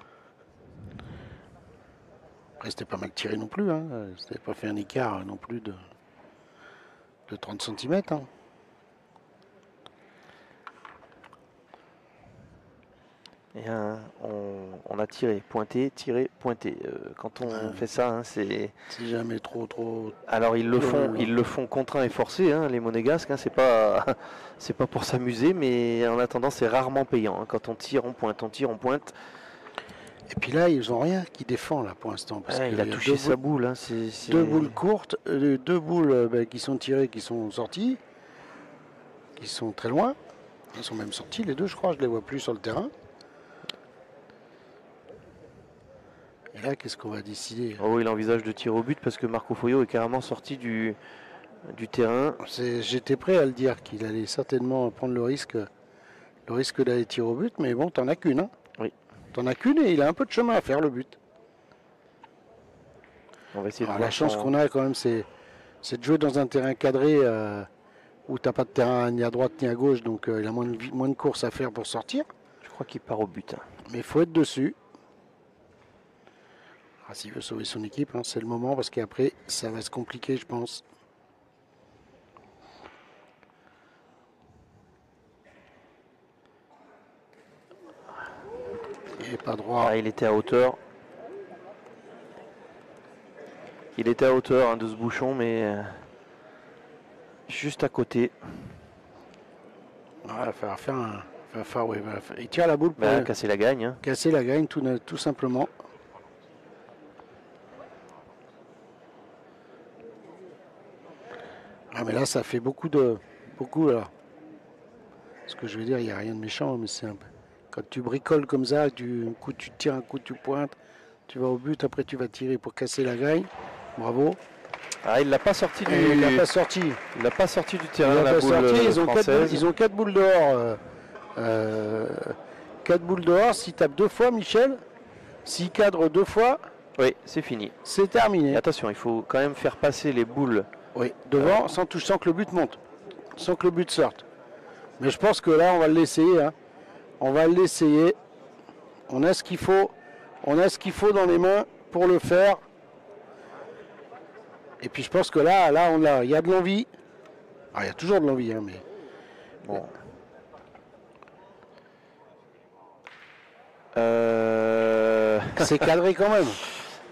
Après, c'était pas mal tiré non plus. Hein. C'était pas fait un écart non plus de 30 cm. Hein. Et on a tiré, pointé, tiré, pointé. Quand on fait ça, hein, c'est jamais trop. Alors ils le font contraint et forcé, hein, les Monégasques. Hein, c'est pas pour s'amuser, mais en attendant, c'est rarement payant. Hein. Quand on tire, on pointe, Et puis là, ils n'ont rien qui défend là pour l'instant. Parce Il a qu'il y touché sa boule. Hein, deux boules courtes, deux boules qui sont tirées, qui sont sorties, qui sont très loin. Ils sont même sortis les deux, je crois. Je ne les vois plus sur le terrain. Et là, qu'est-ce qu'on va décider? Oh, il envisage de tirer au but parce que Marco Foglio est carrément sorti du terrain. J'étais prêt à le dire qu'il allait certainement prendre le risque d'aller tirer au but, mais bon, t'en as qu'une. Hein. Oui. T'en as qu'une et il a un peu de chemin à faire le but. On va essayer de Alors, voir la chance qu'on a quand même, c'est de jouer dans un terrain cadré où t'as pas de terrain ni à droite ni à gauche, donc il a moins de courses à faire pour sortir. Je crois qu'il part au but. Mais il faut être dessus. Ah, s'il veut sauver son équipe, hein, c'est le moment parce qu'après, ça va se compliquer, je pense. Il n'est pas droit. Ah, il était à hauteur. Il était à hauteur hein, de ce bouchon, mais juste à côté. Ouais, il va falloir faire un. Il tire la boule pour Casser la gagne. Hein. casser la gagne, tout simplement. Ah, mais là, ça fait beaucoup là. Ce que je veux dire, il n'y a rien de méchant, mais c'est un peu. Quand tu bricoles comme ça, un coup tu tires, un coup tu pointes, tu vas au but, après tu vas tirer pour casser la gagne. Bravo. Ah, il l'a pas sorti du. Il l'a pas sorti. Il l'a pas sorti du terrain. Il l'a La pas boule sorti. Ils ont 4 boules dehors. 4 boules dehors. S'il tape 2 fois, Michel, s'il cadre 2 fois, oui, c'est fini. C'est terminé. Et attention, il faut quand même faire passer les boules. Oui, devant, sans que le but monte, sans que le but sorte. Mais je pense que là, on va l'essayer. Hein. On va l'essayer. On a ce qu'il faut. On a ce qu'il faut dans les mains pour le faire. Et puis je pense que là, il y a de l'envie. Ah, il y a toujours de l'envie, hein, mais. Bon. C'est cadré quand même.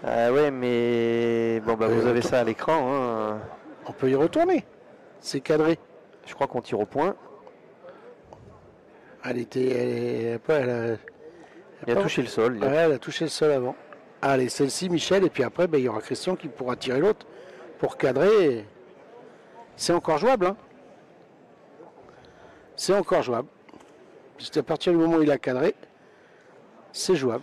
Ouais, mais bon, vous avez ça à l'écran. Hein. On peut y retourner. C'est cadré. Je crois qu'on tire au point. Elle a touché le sol. Ouais, elle a touché le sol avant. Allez, celle-ci, Michel, et puis après, il y aura Christian qui pourra tirer l'autre pour cadrer. C'est encore jouable. Hein. C'est encore jouable. Juste à partir du moment où il a cadré, c'est jouable.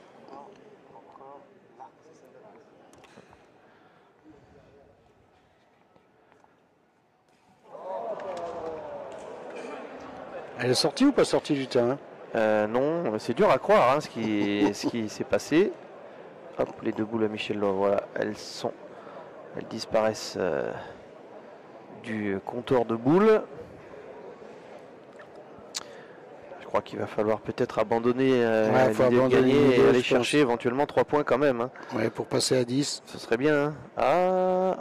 Elle est sortie ou pas sortie du terrain? Non, c'est dur à croire hein, ce qui s'est passé. Hop, les deux boules à Michel Lois, voilà, elles disparaissent du compteur de boules. Je crois qu'il va falloir peut-être abandonner l'idée de gagner et aller chercher éventuellement 3 points quand même. Hein. Ouais, pour passer à 10. Ce serait bien. Hein.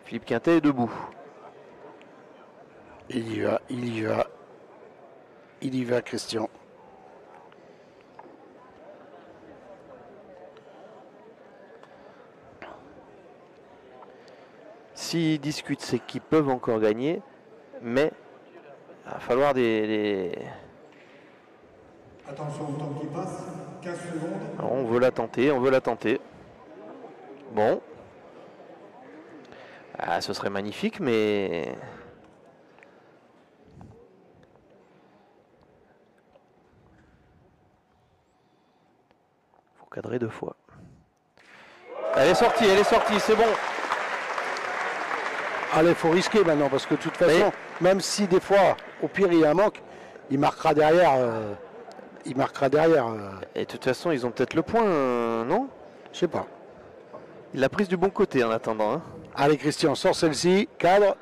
Philippe Quintet est debout. Il y va, Christian. S'ils discutent, c'est qu'ils peuvent encore gagner, mais il va falloir des... Attention au temps qui passe, 15 secondes. Alors, on veut la tenter. Bon. Ah, ce serait magnifique, mais... faut cadrer 2 fois. Elle est sortie, c'est bon. Allez, il faut risquer maintenant, parce que de toute façon, même si des fois, au pire, il y a un manque, il marquera derrière. Et de toute façon, ils ont peut-être le point, non? Je sais pas. Il l'a prise du bon côté en attendant. Hein. Allez, Christian, sors celle-ci, cadre.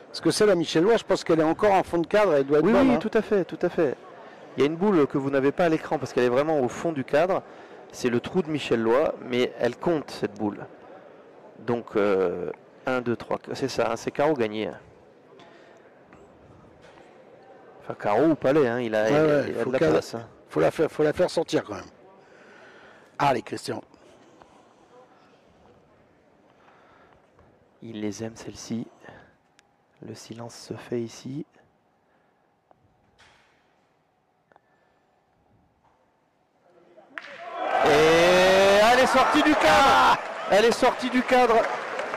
Parce que celle à Michel Lois, je pense qu'elle est encore en fond de cadre, elle doit être bonne. Oui, hein. tout à fait. Il y a une boule que vous n'avez pas à l'écran parce qu'elle est vraiment au fond du cadre. C'est le trou de Michel Lois, mais elle compte cette boule. Donc, 1, 2, 3, c'est ça, hein, c'est carreau gagné. Enfin, carreau ou palais, hein, il a de la place. Hein. Faut la faire sortir quand même. Allez, Christian. Il les aime, celle-ci. Le silence se fait ici. est sortie du cadre. Elle est sortie du cadre.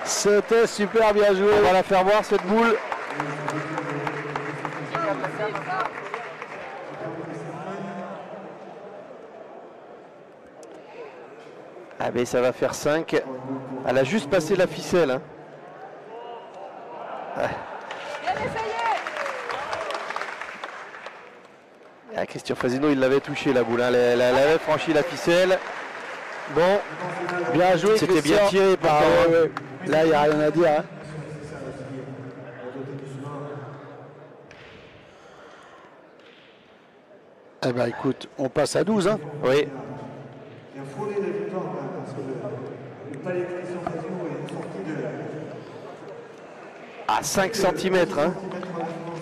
C'était super bien joué. On va la faire voir cette boule. Ah mais ça va faire 5. Elle a juste passé la ficelle. Hein. Ah, Christian Fasino, il l'avait touché la boule. Hein. Elle avait franchi la ficelle. Bon, Bien joué. c'était bien Christian. tiré par. Là, il n'y a rien à dire. Hein. Eh ben écoute, on passe à 12. Hein. Oui. Il a frôlé la victoire parce que le palais de Christian Fasino est sorti de À 5 cm. Hein.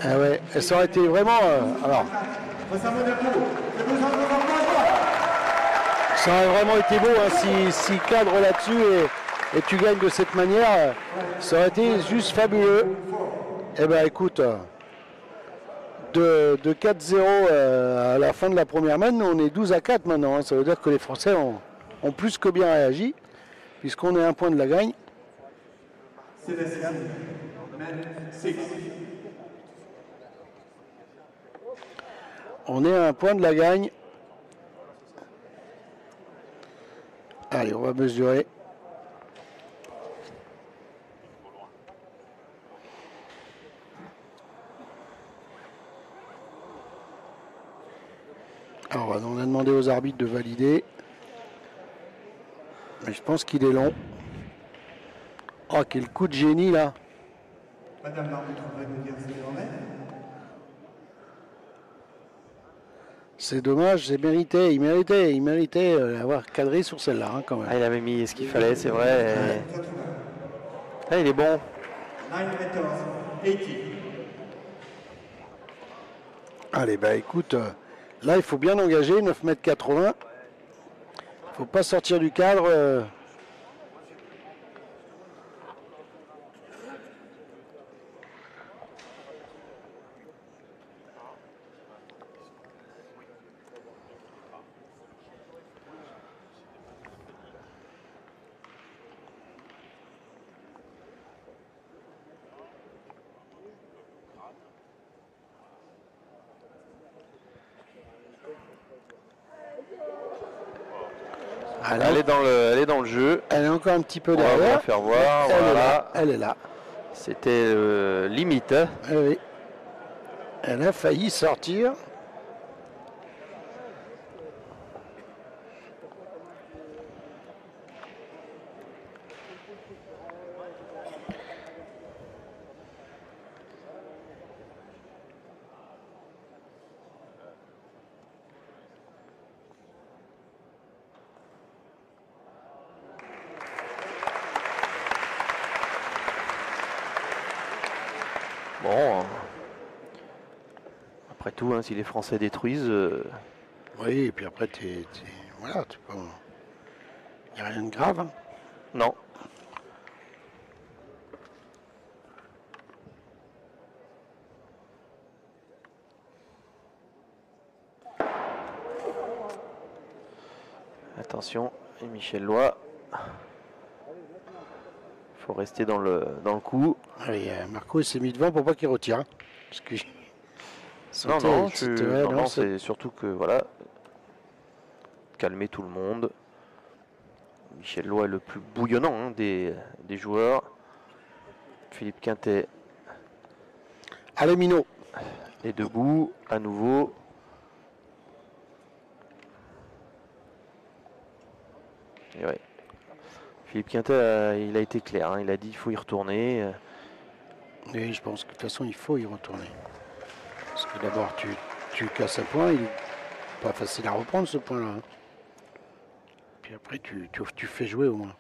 Ah ouais, et ça aurait été vraiment. Alors, face à Monaco. Il a besoin de revoir pas. ça aurait vraiment été beau hein, si cadre là-dessus et tu gagnes de cette manière. Ça aurait été juste fabuleux. Eh ben écoute, de 4-0 à la fin de la première manche, on est 12-4 maintenant. Hein. Ça veut dire que les Français ont plus que bien réagi, puisqu'on est à un point de la gagne. Sébastien, man 6. On est à un point de la gagne. Allez, on va mesurer. Alors, on a demandé aux arbitres de valider. Mais je pense qu'il est long. Oh, quel coup de génie là. Madame l'arbitre va nous dire ce qu'il en est. C'est dommage, c'est mérité. Il méritait d'avoir cadré sur celle-là hein, quand même. Ah, il avait mis ce qu'il fallait, c'est vrai. Ah, il est bon. 9 meters, 80. Allez, bah écoute, là il faut bien engager, 9,80 m. Il faut pas sortir du cadre. Elle est dans le jeu. Elle est encore un petit peu On va vous la derrière. faire voir. Elle est Voilà. là. Elle est là. C'était limite. Eh oui. Elle a failli sortir. Bon. Après tout, hein, si les Français détruisent. Oui, et puis après, voilà, il n'y a rien de grave. Hein. Non. Attention, et Michel Loy. Il faut rester dans le coup. Allez, Marco il s'est mis devant pour pas qu'il retire. Hein, parce que Non, c'est surtout que voilà, calmer tout le monde. Michel Loy est le plus bouillonnant hein, des joueurs. Philippe Quintet Allez, Minot. est debout à nouveau. Et ouais. Philippe Quintet, il a été clair. Hein, il a dit qu'il faut y retourner. Et je pense que de toute façon, il faut y retourner. Parce que d'abord, tu casses un point, il n'est pas facile à reprendre ce point-là. Hein. Puis après, tu fais jouer au moins.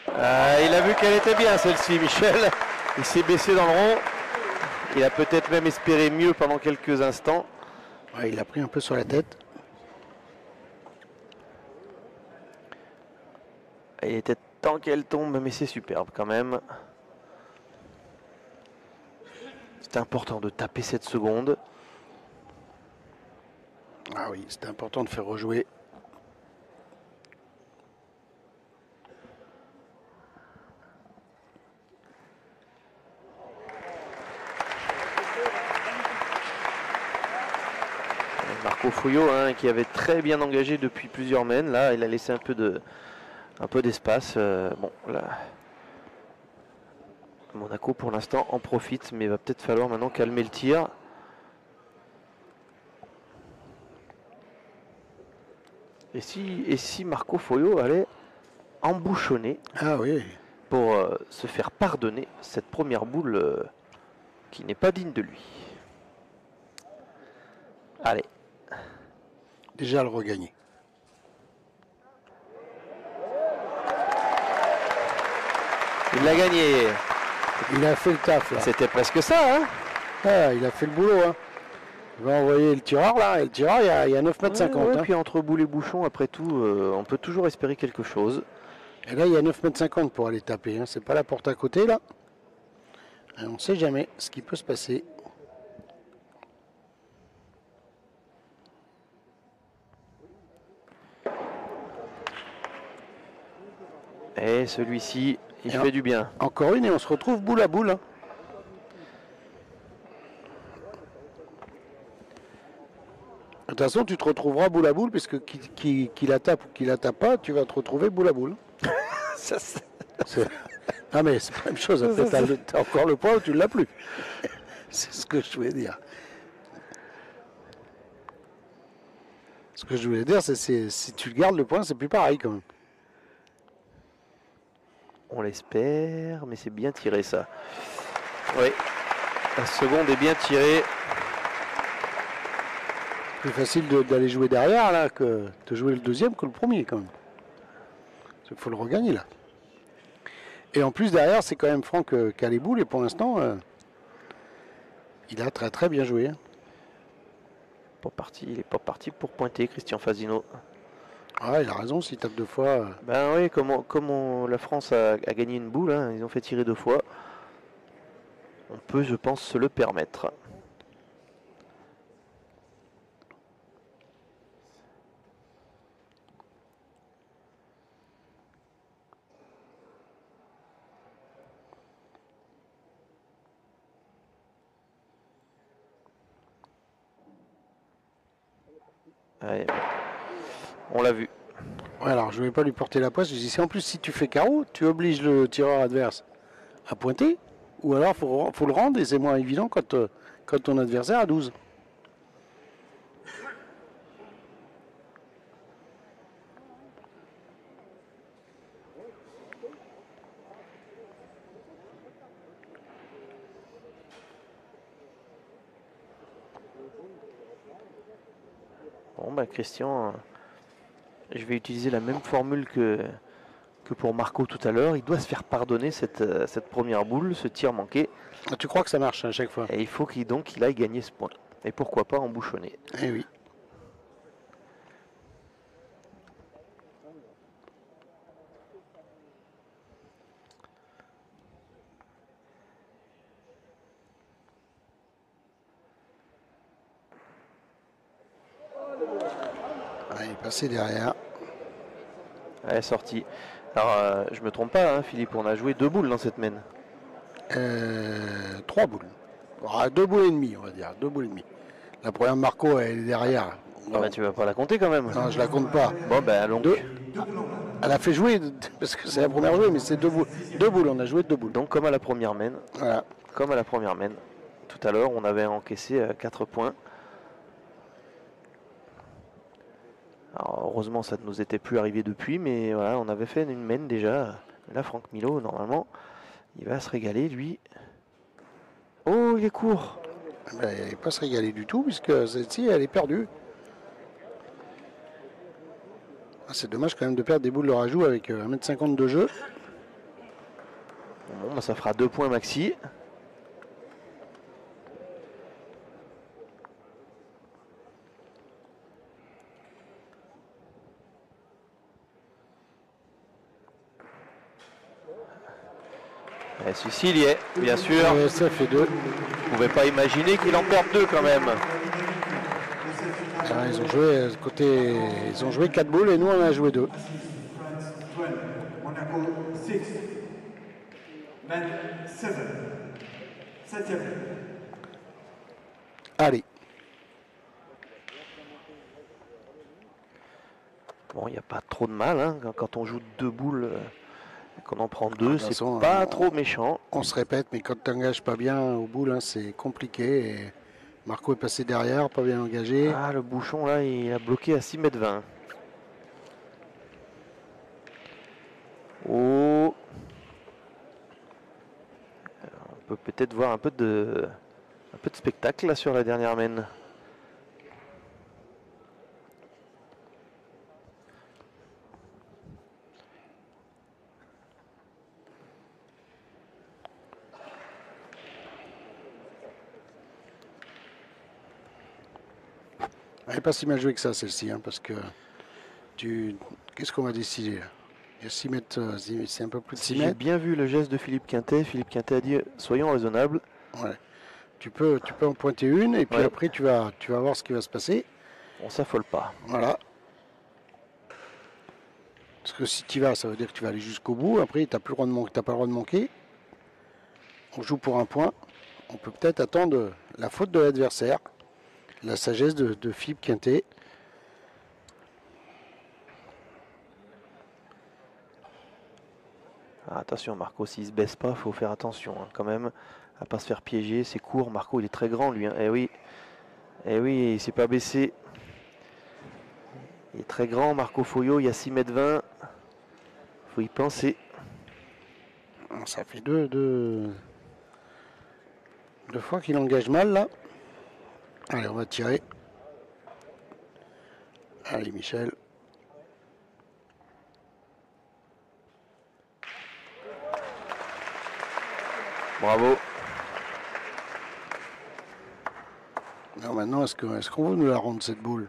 Il a vu qu'elle était bien celle-ci, Michel. Il s'est baissé dans le rond. Il a peut-être même espéré mieux pendant quelques instants. Ouais, il a pris un peu sur la tête. Il était temps qu'elle tombe, mais c'est superbe quand même. C'est important de taper cette seconde. Ah oui, c'était important de faire rejouer. Foyot, hein, qui avait très bien engagé depuis plusieurs mènes. Là, il a laissé un peu d'espace. Bon, là, Monaco pour l'instant en profite, mais il va peut-être falloir maintenant calmer le tir. Et si Marco Foyot allait embouchonner pour se faire pardonner cette première boule qui n'est pas digne de lui. Allez. Déjà le regagner. Il l'a gagné. Il a fait le taf là. C'était presque ça, hein. Ah, il a fait le boulot, hein. Il va envoyer le tireur là, et le tireur il y a 9,50 m. Ouais, puis entre boule et bouchon, après tout, on peut toujours espérer quelque chose. Et là il y a 9,50 m pour aller taper, hein. C'est pas la porte à côté là. Et on ne sait jamais ce qui peut se passer. Et celui-ci, il fait du bien. Encore une et on se retrouve boule à boule, hein. De toute façon, tu te retrouveras boule à boule, puisque qui la tape ou qui la tape pas, tu vas te retrouver boule à boule. Ah mais c'est pas la même chose, après t'as encore le point ou tu ne l'as plus. C'est ce que je voulais dire. Ce que je voulais dire, c'est si tu gardes le point, c'est plus pareil quand même. On l'espère, mais c'est bien tiré ça. Oui, la seconde est bien tirée. Plus facile d'aller jouer derrière là que de jouer le deuxième que le premier quand même. Il faut le regagner là. Et en plus derrière c'est quand même Franck qui a les boules et pour l'instant il a très très bien joué. Il n'est pas parti pour pointer Christian Fasino. Ah il a raison s'il tape deux fois. Ben oui, comme la France a gagné une boule, hein, ils ont fait tirer deux fois. On peut, je pense, se le permettre. Allez, on l'a vu. Ouais, alors je ne vais pas lui porter la poisse. Je dis en plus si tu fais carreau, tu obliges le tireur adverse à pointer, ou alors faut le rendre et c'est moins évident quand ton adversaire a 12. Bon bah Christian, je vais utiliser la même formule que pour Marco tout à l'heure. Il doit se faire pardonner cette première boule, ce tir manqué. Ah, tu crois que ça marche à chaque fois? Et il faut qu'il aille gagner ce point. Et pourquoi pas embouchonner. Eh oui. Ah, il est passé derrière. Elle est sortie. Alors, je me trompe pas, hein, Philippe, on a joué 2 boules dans cette mène. 3 boules. Ah, 2 boules et demie, on va dire. 2 boules et demie. La première Marco, elle est derrière. Ah bah, tu vas pas la compter quand même. Non, je la compte pas. Bon, ben allons. Elle a fait jouer, parce que c'est la première jouée, mais c'est 2 boules. 2 boules, on a joué 2 boules. Donc, comme à la première mène. Voilà. Comme à la première mène. Tout à l'heure, on avait encaissé 4 points. Alors, heureusement, ça ne nous était plus arrivé depuis, mais voilà, on avait fait une mène déjà. Là, Franck Milot, normalement, il va se régaler, lui. Oh, il est court. Ben, il n'est pas se régaler du tout, puisque celle-ci, elle est perdue. Ah, c'est dommage quand même de perdre des boules de rajout avec 1,50 m de jeu. Bon, bah, ça fera 2 points maxi. Et celui-ci, il y est, bien sûr. Ça fait 2. Vous ne pouvez pas imaginer qu'il en perde 2 quand même. Ah, ils ont joué 4 boules et nous on a joué 2. Monaco 6. Men 7. 7e. Allez. Bon, il n'y a pas trop de mal, hein, quand on joue 2 boules, qu'on en prend 2, toute c'est façon, pas trop méchant. On se répète, mais quand tu n'engages pas bien au bout, là, c'est compliqué. Et Marco est passé derrière, pas bien engagé. Ah, le bouchon là, il a bloqué à 6,20 m. Oh. On peut peut-être voir un peu de spectacle là sur la dernière main. Elle n'est pas si mal jouée que ça, celle-ci, hein, parce que qu'est-ce qu'on va décider là? Il y a 6 mètres, c'est un peu plus de 6 Si j'ai mètres. bien vu le geste de Philippe Quintet a dit soyons raisonnables. Ouais. Tu peux en pointer une, et puis Ouais. après, tu vas voir ce qui va se passer. On s'affole pas. Voilà. Parce que si tu vas, ça veut dire que tu vas aller jusqu'au bout. Après, tu n'as pas le droit de manquer. On joue pour un point. On peut peut-être attendre la faute de l'adversaire. La sagesse de Philippe Quintet. Ah, attention, Marco, s'il se baisse pas, faut faire attention hein, quand même à pas se faire piéger. C'est court. Marco, il est très grand lui. Hein. Eh oui, il s'est pas baissé. Il est très grand, Marco Foyot. Il y a 6,20 m. Faut y penser. Ça fait deux fois qu'il engage mal là. Allez, on va tirer. Allez, Michel. Bravo. Alors maintenant, est-ce qu'on veut nous la rendre cette boule?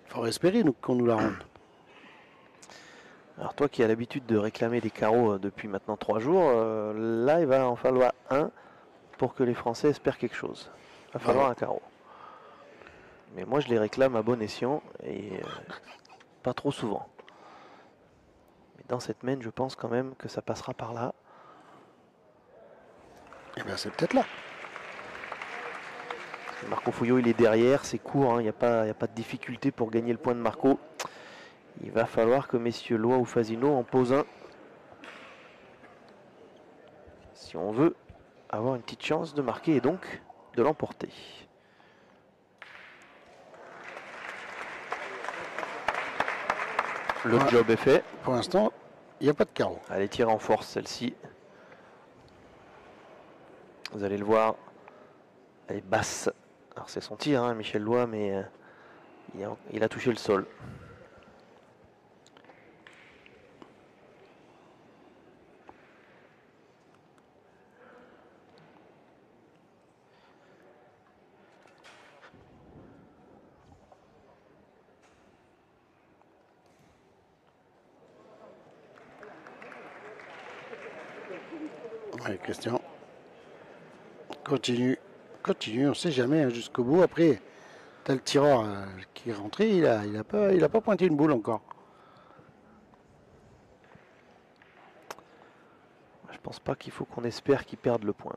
Il faudrait espérer qu'on nous la rende. Alors toi qui as l'habitude de réclamer des carreaux depuis maintenant 3 jours, là il va en falloir un pour que les Français espèrent quelque chose. Il va falloir un carreau. Mais moi je les réclame à bon escient et pas trop souvent. Mais dans cette main, je pense quand même que ça passera par là. Eh bien, c'est peut-être là. Marco Foyot il est derrière, c'est court, il n'y a pas de difficulté pour gagner le point de Marco. Il va falloir que messieurs Loy ou Fasino en posent un. Si on veut avoir une petite chance de marquer et donc de l'emporter. Le job est fait. Pour l'instant, il n'y a pas de carreau. Elle est tirée en force celle-ci. Vous allez le voir. Elle est basse. Alors c'est son tir, hein, Michel Loy, mais il a touché le sol. Allez, Christian. Continue, on ne sait jamais hein, jusqu'au bout. Après, tu as le tireur qui est rentré, il a pas pointé une boule encore. Je pense pas qu'il faut qu'on espère qu'il perde le point.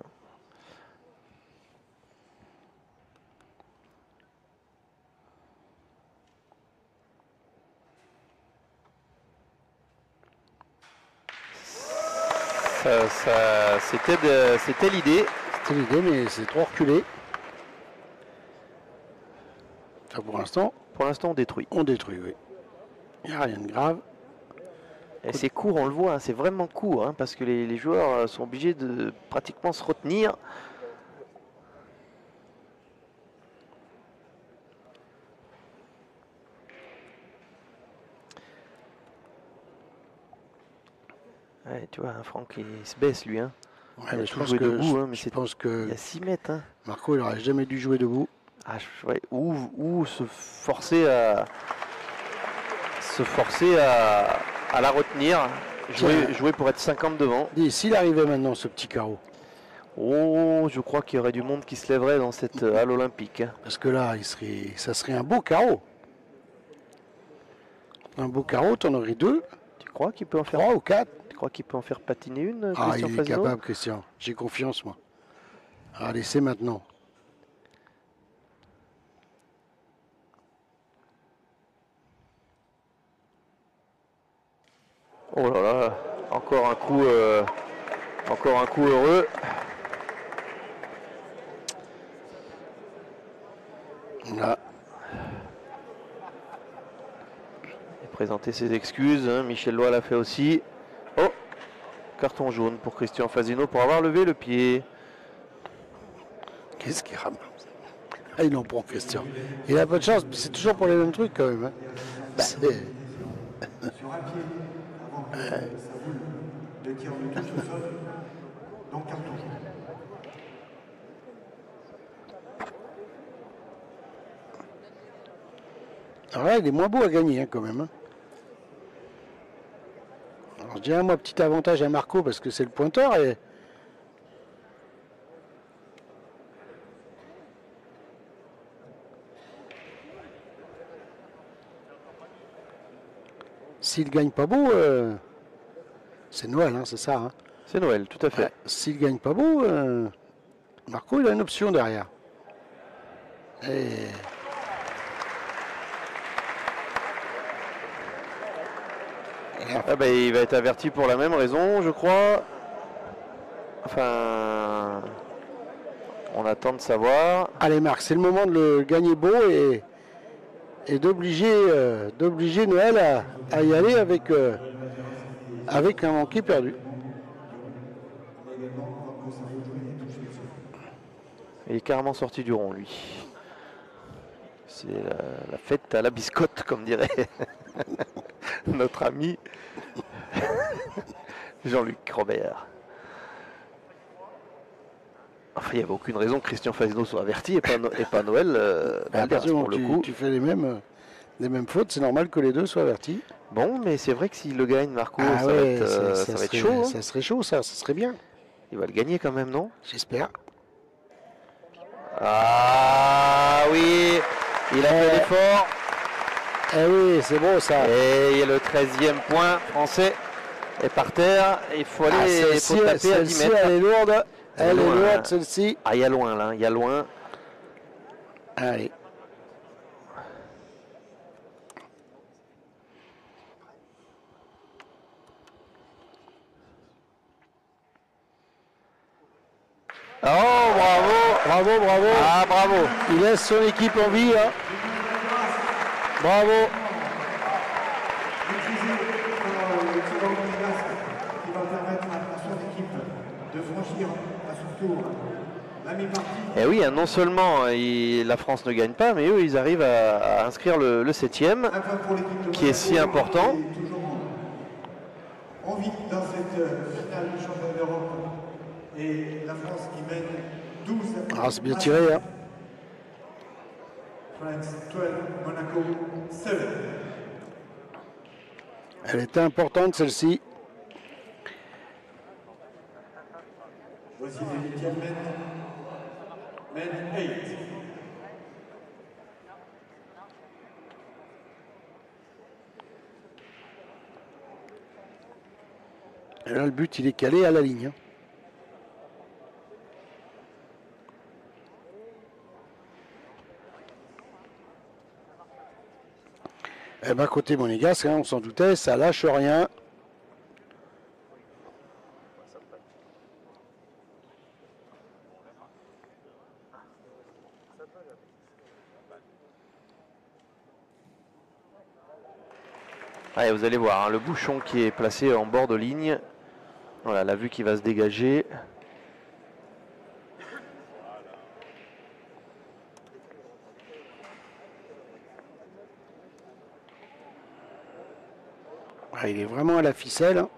C'était l'idée. C'était l'idée, mais c'est trop reculé. Enfin, pour l'instant, on détruit. On détruit, oui. Il n'y a rien de grave. Et c'est court, on le voit, hein, c'est vraiment court, hein, parce que les joueurs sont obligés de pratiquement se retenir. Ouais, tu vois, hein, Franck, il se baisse lui. Hein. Ouais, mais je pense que il y a 6 mètres. Hein. Marco, il n'aurait jamais dû jouer debout. Ah, ouais, ou se forcer à la retenir. Jouer pour être 50 devant. Dis, s'il arrivait maintenant, ce petit carreau. Oh, je crois qu'il y aurait du monde qui se lèverait dans cette halle olympique. Hein. Parce que là, ça serait un beau carreau. Un beau carreau, tu en aurais 2. Tu crois qu'il peut en faire 3 ou 4? Tu crois qu'il peut en faire patiner une? Ah, il est capable, Christian. J'ai confiance, moi. Allez, c'est maintenant. Oh là là, encore un coup heureux. Là. Et présenter ses excuses, hein. Michel Loy l'a fait aussi. Oh, carton jaune pour Christian Fasino pour avoir levé le pied. Qu'est-ce qu'il ramasse? Ah, il en prend question. Il a pas de chance, c'est toujours pour les mêmes trucs quand même. Hein. Sur un pied, avant que ça roule, le tir de touche au sol, donc carton jaune. Alors là, il est moins beau à gagner hein, quand même. Hein. Alors je dirais moi petit avantage à Marco parce que c'est le pointeur et s'il gagne pas beau, c'est Noël, hein, c'est ça. Hein. C'est Noël, tout à fait. Ouais, s'il gagne pas beau, Marco il a une option derrière. Et... Ah bah, il va être averti pour la même raison, je crois. Enfin, on attend de savoir. Allez Marc, c'est le moment de le gagner beau et d'obliger Noël à y aller avec un manqué perdu. Il est carrément sorti du rond, lui. C'est la fête à la biscotte, comme dirait notre ami Jean-Luc Robert. Enfin, il n'y avait aucune raison que Christian Fasino soit averti et pas Noël. À partir du moment pour où le coup. tu fais les mêmes fautes, c'est normal que les deux soient avertis. Bon, mais c'est vrai que s'il le gagne, Marco, Ah ça ouais, va être chaud. Hein. Ça serait chaud, ça serait bien. Il va le gagner quand même, non? J'espère. Ah oui, il a fait l'effort. Eh oui, c'est bon ça. Et le 13e point français est par terre. Il faut aller faut taper à 10 mètres. Elle est lourde. Elle est loin, lourde, hein. celle-ci. Ah, il y a loin là, il y a loin. Allez. Oh, bravo. Ah, bravo. Il laisse son équipe en vie. Hein. Bravo. Le tir qui va permettre à son équipe de franchir à son tour la mi-partie. Et oui, hein, non seulement la France ne gagne pas, mais eux, ils arrivent à inscrire le 7e, qui est si important. Toujours en vie dans cette finale du championnat d'Europe. Et la France qui mène 12 Ah, c'est bien tiré. Hein. France 12, Monaco 7. Elle était importante celle-ci. Voici les 8e men 8. Et là, le but, il est calé à la ligne. Hein. Eh ben, côté monégasque, hein, on s'en doutait, ça lâche rien. Allez, vous allez voir, hein, le bouchon qui est placé en bord de ligne. Voilà, la vue qui va se dégager. Ah, il est vraiment à la ficelle. Hein.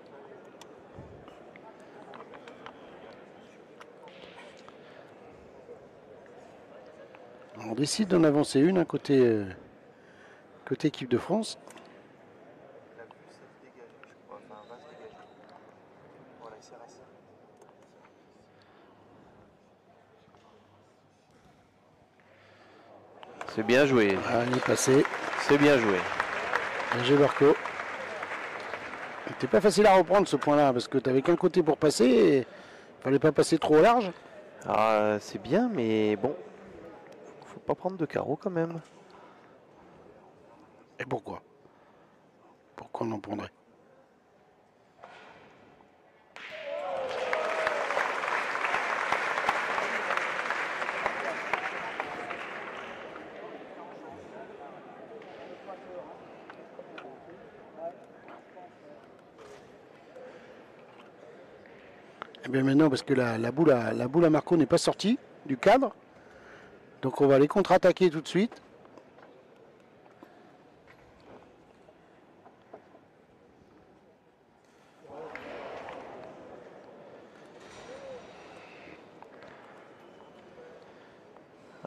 On décide d'en avancer une, hein, côté équipe de France. C'est bien joué. Ah, il est passé. C'est bien joué. Bien joué, Marco. C'était pas facile à reprendre ce point-là parce que tu n'avais qu'un côté pour passer et fallait pas passer trop large. Ah, c'est bien, mais bon, faut pas prendre de carreau quand même. Et pourquoi? Pourquoi on en prendrait? Et bien maintenant, parce que la boule à Marco n'est pas sortie du cadre. Donc on va les contre-attaquer tout de suite.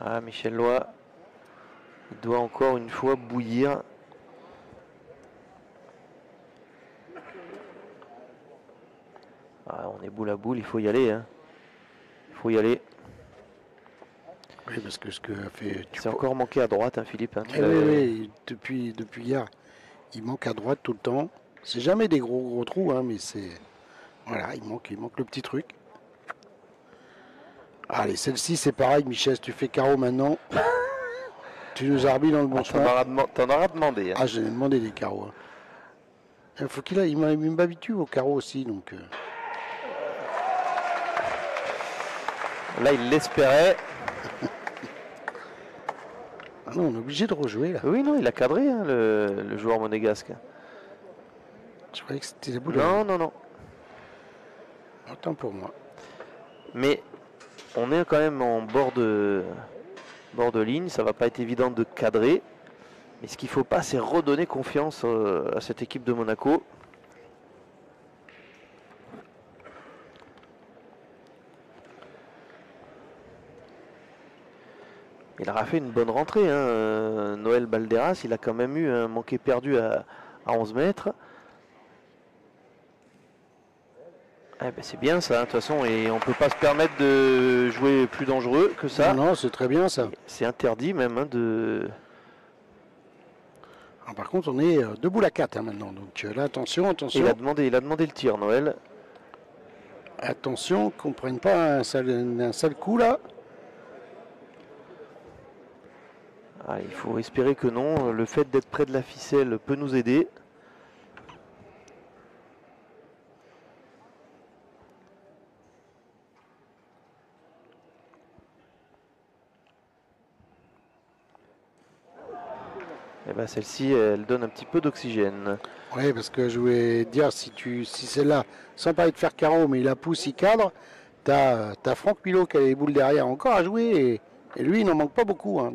Ah, Michel Loy, il doit encore une fois bouillir. Ah, on est boule à boule, il faut y aller. Hein. Il faut y aller. Oui, parce que ce que a fait... C'est encore manqué à droite, hein, Philippe. Hein, oui, depuis hier, il manque à droite tout le temps. C'est jamais des gros trous, hein, mais c'est... Voilà, il manque le petit truc. Allez, celle-ci, c'est pareil, Michel, si tu fais carreau maintenant, tu nous as remis dans le bon chemin. T'en auras demandé. Hein. Ah, j'en ai demandé des carreaux. Hein. Il m'habitue au carreau aussi, donc... Là, il l'espérait. Ah non, on est obligé de rejouer, là. Oui, non, il a cadré, hein, le joueur monégasque. Je croyais que c'était la boule. Non. Autant pour moi. Mais on est quand même en bord de ligne. Ça va pas être évident de cadrer. Mais ce qu'il ne faut pas, c'est redonner confiance à cette équipe de Monaco. Il aura fait une bonne rentrée, hein. Noël Balderas, il a quand même eu un manqué perdu à 11 mètres. Eh ben c'est bien ça, de toute façon, et on ne peut pas se permettre de jouer plus dangereux que ça. Non, c'est très bien ça. C'est interdit même de... Alors, par contre, on est 2 boules à 4 hein, maintenant, donc là, attention. Il a demandé le tir, Noël. Attention qu'on ne prenne pas un sale coup là. Ah, il faut espérer que non. Le fait d'être près de la ficelle peut nous aider. Et ben celle-ci, elle donne un petit peu d'oxygène. Oui, parce que je voulais dire, si celle-là, sans parler de faire carreau, mais il la pousse, il cadre, t'as Franck Milot qui a les boules derrière encore à jouer, et lui, il n'en manque pas beaucoup. Hein,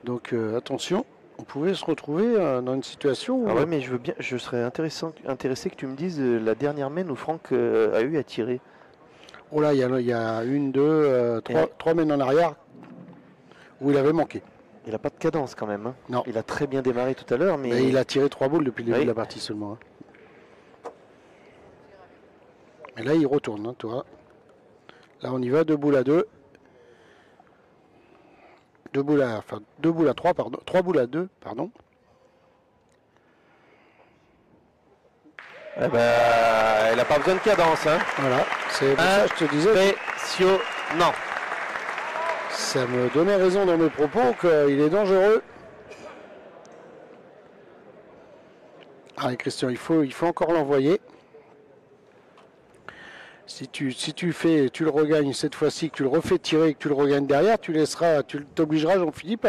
donc attention, on pouvait se retrouver dans une situation où... Ah ouais, mais je serais intéressé que tu me dises la dernière mène où Franck a eu à tirer. Oh là, il y a une, deux, trois mènes en arrière où il avait manqué. Il n'a pas de cadence quand même. Hein. Non. Il a très bien démarré tout à l'heure. Mais il a tiré 3 boules depuis le début de la partie seulement. Hein. Mais là, il retourne, hein, toi. Là, on y va, 2 boules à 2. 2 boules à 3, pardon. 3 boules à 2, pardon. Eh ben, il n'a pas besoin de cadence. Hein. Voilà, c'est pour ça que je te disais. Impressionnant. Ça me donnait raison dans mes propos qu'il est dangereux. Allez Christian, il faut encore l'envoyer. Si tu le regagnes cette fois-ci, que tu le refais tirer et que tu le regagnes derrière, tu t'obligeras Jean-Philippe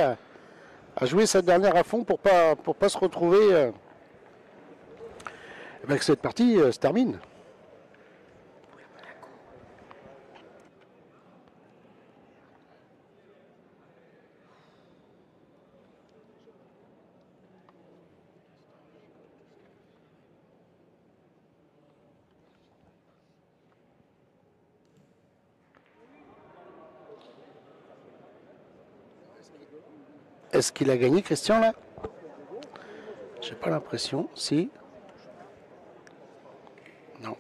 à jouer sa dernière à fond pour pas se retrouver que cette partie se termine. Est-ce qu'il a gagné, Christian, là? J'ai pas l'impression. Si. Non.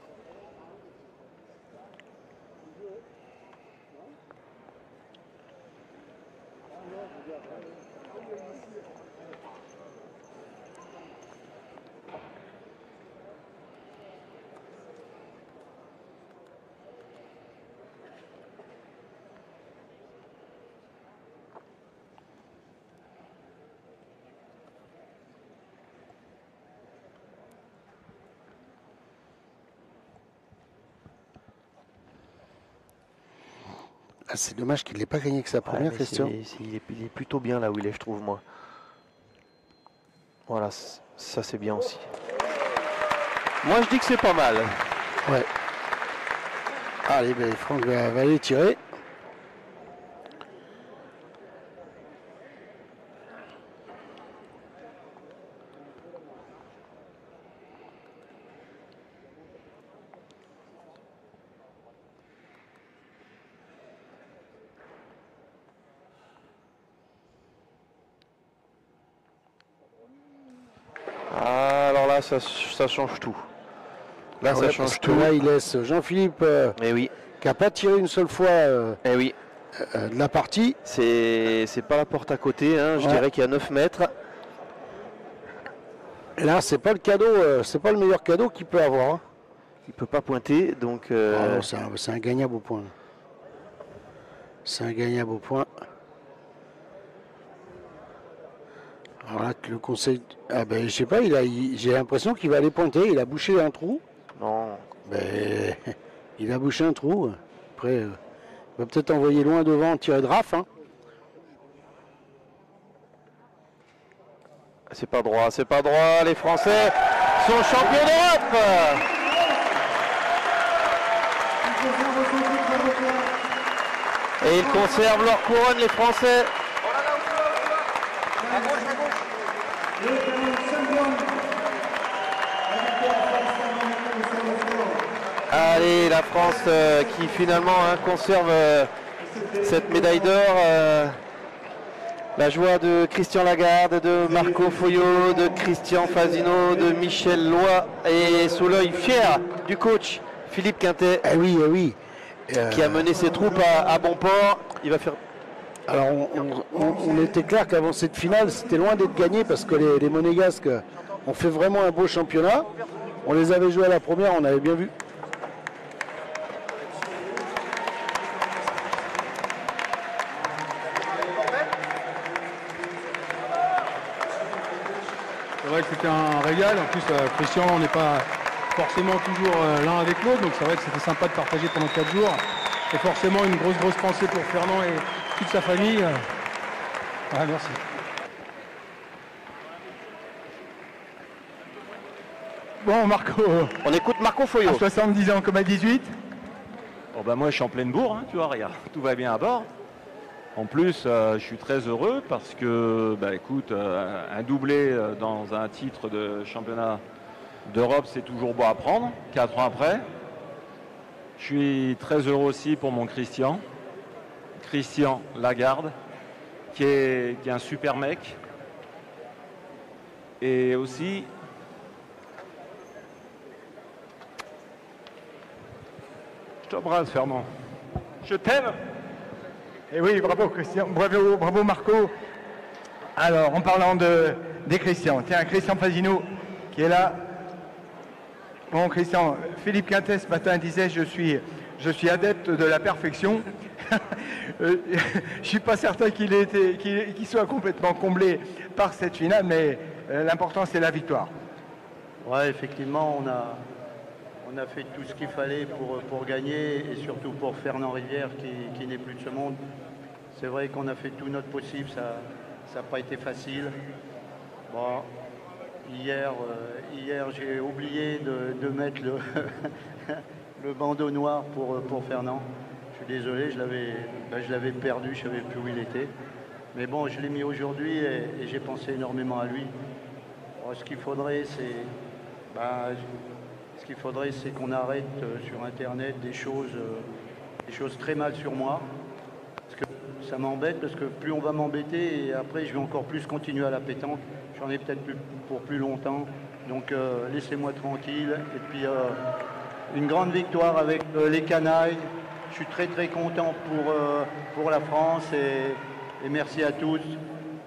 Ah, c'est dommage qu'il n'ait pas gagné que sa première question. Il est plutôt bien là où il est, je trouve, moi. Voilà, ça c'est bien aussi. Moi, je dis que c'est pas mal. Ouais. Allez, ben, Franck va aller tirer. Ah, alors là, ça change tout. Là, ça change parce tout. que là, il laisse Jean-Philippe, Eh oui, qui n'a pas tiré une seule fois eh oui. de la partie. C'est pas la porte à côté, hein. Je Ouais. dirais qu'il y a 9 mètres. Là, c'est pas le cadeau, c'est pas le meilleur cadeau qu'il peut avoir. Hein. Il peut pas pointer, donc Ah non, c'est un gagnable au point. C'est un gagnable au point. Alors là, le conseil. Ah ben, je sais pas, j'ai l'impression qu'il va aller pointer. Il a bouché un trou. non. Ben, il a bouché un trou. Après, il va peut-être envoyer loin devant, tirer de raf. Hein. C'est pas droit, c'est pas droit. Les Français sont champions d'Europe. Et ils conservent leur couronne, les Français. Allez, la France qui finalement conserve cette médaille d'or. La joie de Christian Lagarde, de Marco Foyot, de Christian Fasino, de Michel Loy et sous l'œil fier du coach Philippe Quintet. Eh oui, eh oui. Qui a mené ses troupes à bon port. Il va faire. Alors on était clair qu'avant cette finale, c'était loin d'être gagné parce que les Monégasques ont fait vraiment un beau championnat. On les avait joués à la première, on avait bien vu. C'est vrai que c'était un régal. En plus, Christian, on n'est pas forcément toujours l'un avec l'autre. Donc c'est vrai que c'était sympa de partager pendant 4 jours. Et forcément, une grosse pensée pour Fernand et toute sa famille. Voilà, merci. Bon, Marco, On écoute Marco Foyot. à 70 ans comme à 18. Oh bah moi je suis en pleine bourre, hein, tu vois, regarde, tout va bien à bord. En plus, je suis très heureux parce que, bah écoute, un doublé dans un titre de championnat d'Europe, c'est toujours beau à prendre, 4 ans après. Je suis très heureux aussi pour mon Christian Lagarde, qui est un super mec. Et aussi, je t'embrasse Fernand, je t'aime. Et oui, bravo Christian, bravo Marco. Alors, en parlant des Christian, tiens, Christian Fasino qui est là. Bon Christian, Philippe Quintet ce matin disait je suis adepte de la perfection. Je suis pas certain qu'il soit complètement comblé par cette finale, mais l'important c'est la victoire. Ouais, effectivement, on a fait tout ce qu'il fallait pour gagner et surtout pour Fernand Rivière qui n'est plus de ce monde. C'est vrai qu'on a fait tout notre possible, ça n'a pas été facile. Bon, hier j'ai oublié de mettre le bandeau noir pour Fernand. Je suis désolé, je l'avais perdu, je ne savais plus où il était. Mais bon, je l'ai mis aujourd'hui et j'ai pensé énormément à lui. Alors, ce qu'il faudrait, c'est qu'on arrête sur Internet des choses très mal sur moi. Parce que ça m'embête, parce que plus on va m'embêter, et après je vais encore plus continuer à la pétanque. J'en ai peut-être pour plus longtemps. Donc laissez-moi tranquille. Et puis une grande victoire avec les canailles. Je suis très très content pour la France et merci à tous.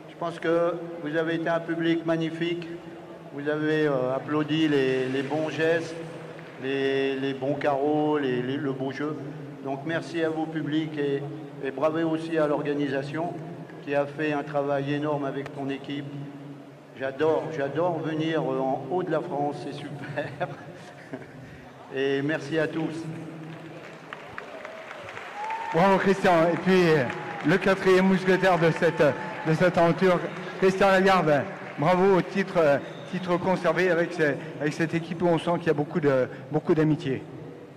Je pense que vous avez été un public magnifique. Vous avez applaudi les bons gestes, les bons carreaux, le beau jeu. Donc merci à vous, public, et bravo aussi à l'organisation qui a fait un travail énorme avec ton équipe. J'adore venir en haut de la France, c'est super. Et merci à tous. Bravo Christian. Et puis le quatrième mousquetaire de cette aventure, Christian Lagarde. Bravo au titre conservé avec cette équipe où on sent qu'il y a beaucoup d'amitié.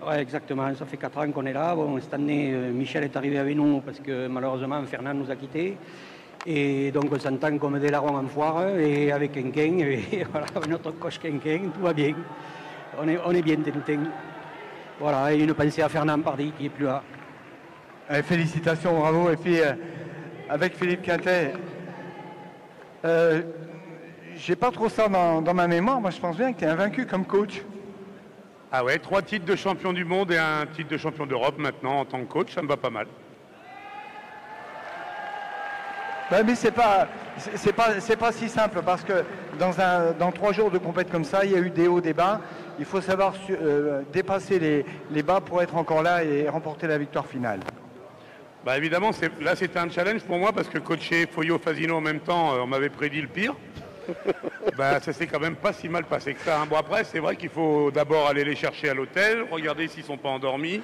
Ouais, exactement, ça fait 4 ans qu'on est là. Bon, cette année, Michel est arrivé avec nous parce que malheureusement, Fernand nous a quittés. Et donc, on s'entend comme des larrons en foire et avec Quenquin. Et voilà, notre coach Quenquin, tout va bien. On est bien Tintin. Voilà, et une pensée à Fernand Pardy qui est plus là. Félicitations, bravo. Et puis, avec Philippe Quintet, j'ai pas trop ça dans ma mémoire. Moi, je pense bien que tu es invaincu comme coach. Ah ouais, 3 titres de champion du monde et un titre de champion d'Europe maintenant en tant que coach, ça me va pas mal. Ouais, mais c'est pas si simple parce que dans 3 jours de compète comme ça, il y a eu des hauts, des bas. Il faut savoir dépasser les bas pour être encore là et remporter la victoire finale. Bah évidemment, là c'était un challenge pour moi parce que coacher Foyot Fasino en même temps, on m'avait prédit le pire. Bah ça s'est quand même pas si mal passé que ça. Hein. Bon après, c'est vrai qu'il faut d'abord aller les chercher à l'hôtel, regarder s'ils sont pas endormis,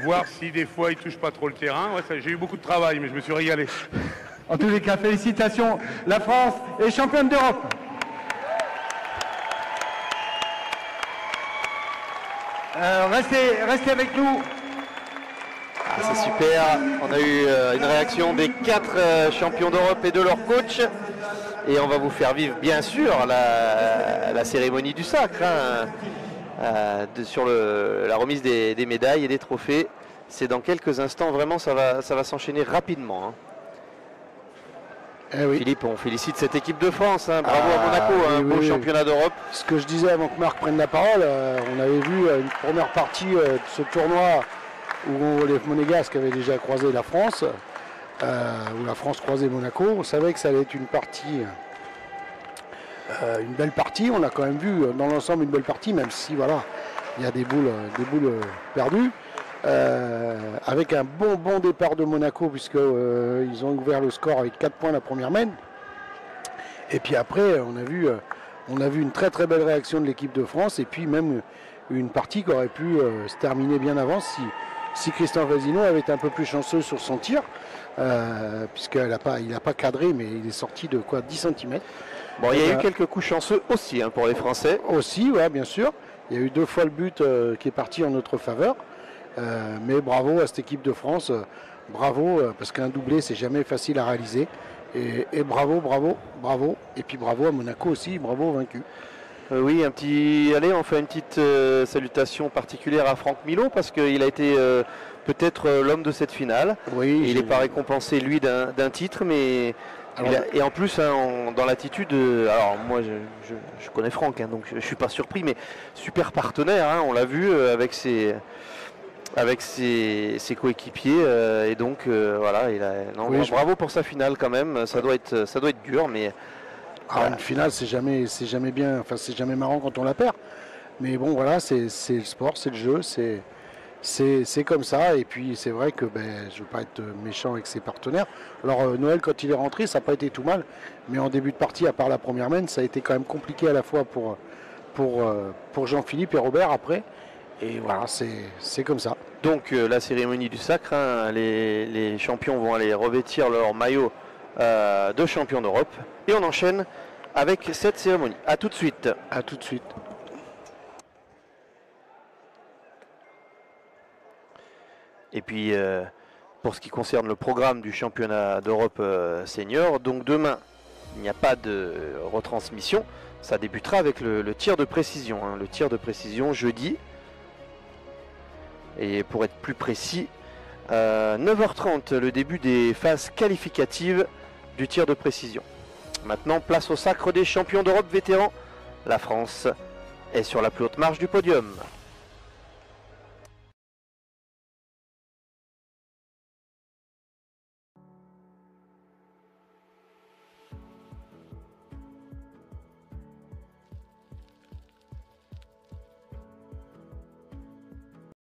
voir si des fois ils touchent pas trop le terrain. Ouais, j'ai eu beaucoup de travail, mais je me suis régalé. En tous les cas, félicitations. La France est championne d'Europe. Restez avec nous. Ah, c'est super. On a eu une réaction des 4 champions d'Europe et de leur coach. Et on va vous faire vivre, bien sûr, la cérémonie du sacre, hein, sur la remise des médailles et des trophées. C'est dans quelques instants, vraiment, ça va s'enchaîner rapidement. Hein. Eh oui. Philippe, on félicite cette équipe de France. Hein. Bravo à Monaco, un beau championnat d'Europe. Ce que je disais avant que Marc prenne la parole, on avait vu une première partie de ce tournoi où les Monégasques avaient déjà croisé la France. Où la France croisait Monaco, on savait que ça allait être une belle partie. On a quand même vu dans l'ensemble une belle partie, même si voilà, il y a des boules perdues. Avec un bon départ de Monaco, puisqu'ils ont ouvert le score avec 4 points la première main. Et puis après, on a vu une très belle réaction de l'équipe de France, et puis même une partie qui aurait pu se terminer bien avant si Christian Fasino avait été un peu plus chanceux sur son tir. Puisqu'il n'a pas cadré, mais il est sorti de 10 cm. Bon, il y a eu quelques coups chanceux aussi, hein, pour les Français. Aussi, ouais, bien sûr. Il y a eu 2 fois le but qui est parti en notre faveur. Mais bravo à cette équipe de France. Bravo, parce qu'un doublé, c'est jamais facile à réaliser. Et bravo. Et puis bravo à Monaco aussi, bravo aux vaincus. Oui, allez, on fait une petite salutation particulière à Franck Milot, parce qu'il a été peut-être l'homme de cette finale. Oui, il n'est pas récompensé, lui, d'un titre, mais... et en plus, hein, dans l'attitude... alors, moi, je connais Franck, hein, donc je ne suis pas surpris, mais super partenaire, hein, on l'a vu avec ses coéquipiers. Et donc, voilà, bravo pour sa finale quand même. Ça doit être dur, mais... Une finale, c'est jamais bien, enfin c'est jamais marrant quand on la perd. Mais bon, voilà, c'est le sport, c'est le jeu, c'est comme ça. Et puis c'est vrai que je ne veux pas être méchant avec ses partenaires. Alors Noël, quand il est rentré, ça n'a pas été tout mal. Mais en début de partie, à part la première main, ça a été quand même compliqué à la fois pour Jean-Philippe et Robert après. Et voilà, c'est comme ça. Donc la cérémonie du sacre, hein, les champions vont aller revêtir leur maillot de champion d'Europe. Et on enchaîne avec cette cérémonie. A tout de suite. À tout de suite. Et puis, pour ce qui concerne le programme du championnat d'Europe senior, donc demain, il n'y a pas de retransmission. Ça débutera avec le tir de précision. Hein. Le tir de précision jeudi. Et pour être plus précis, 9h30, le début des phases qualificatives du tir de précision. Maintenant, place au sacre des champions d'Europe vétérans. La France est sur la plus haute marche du podium.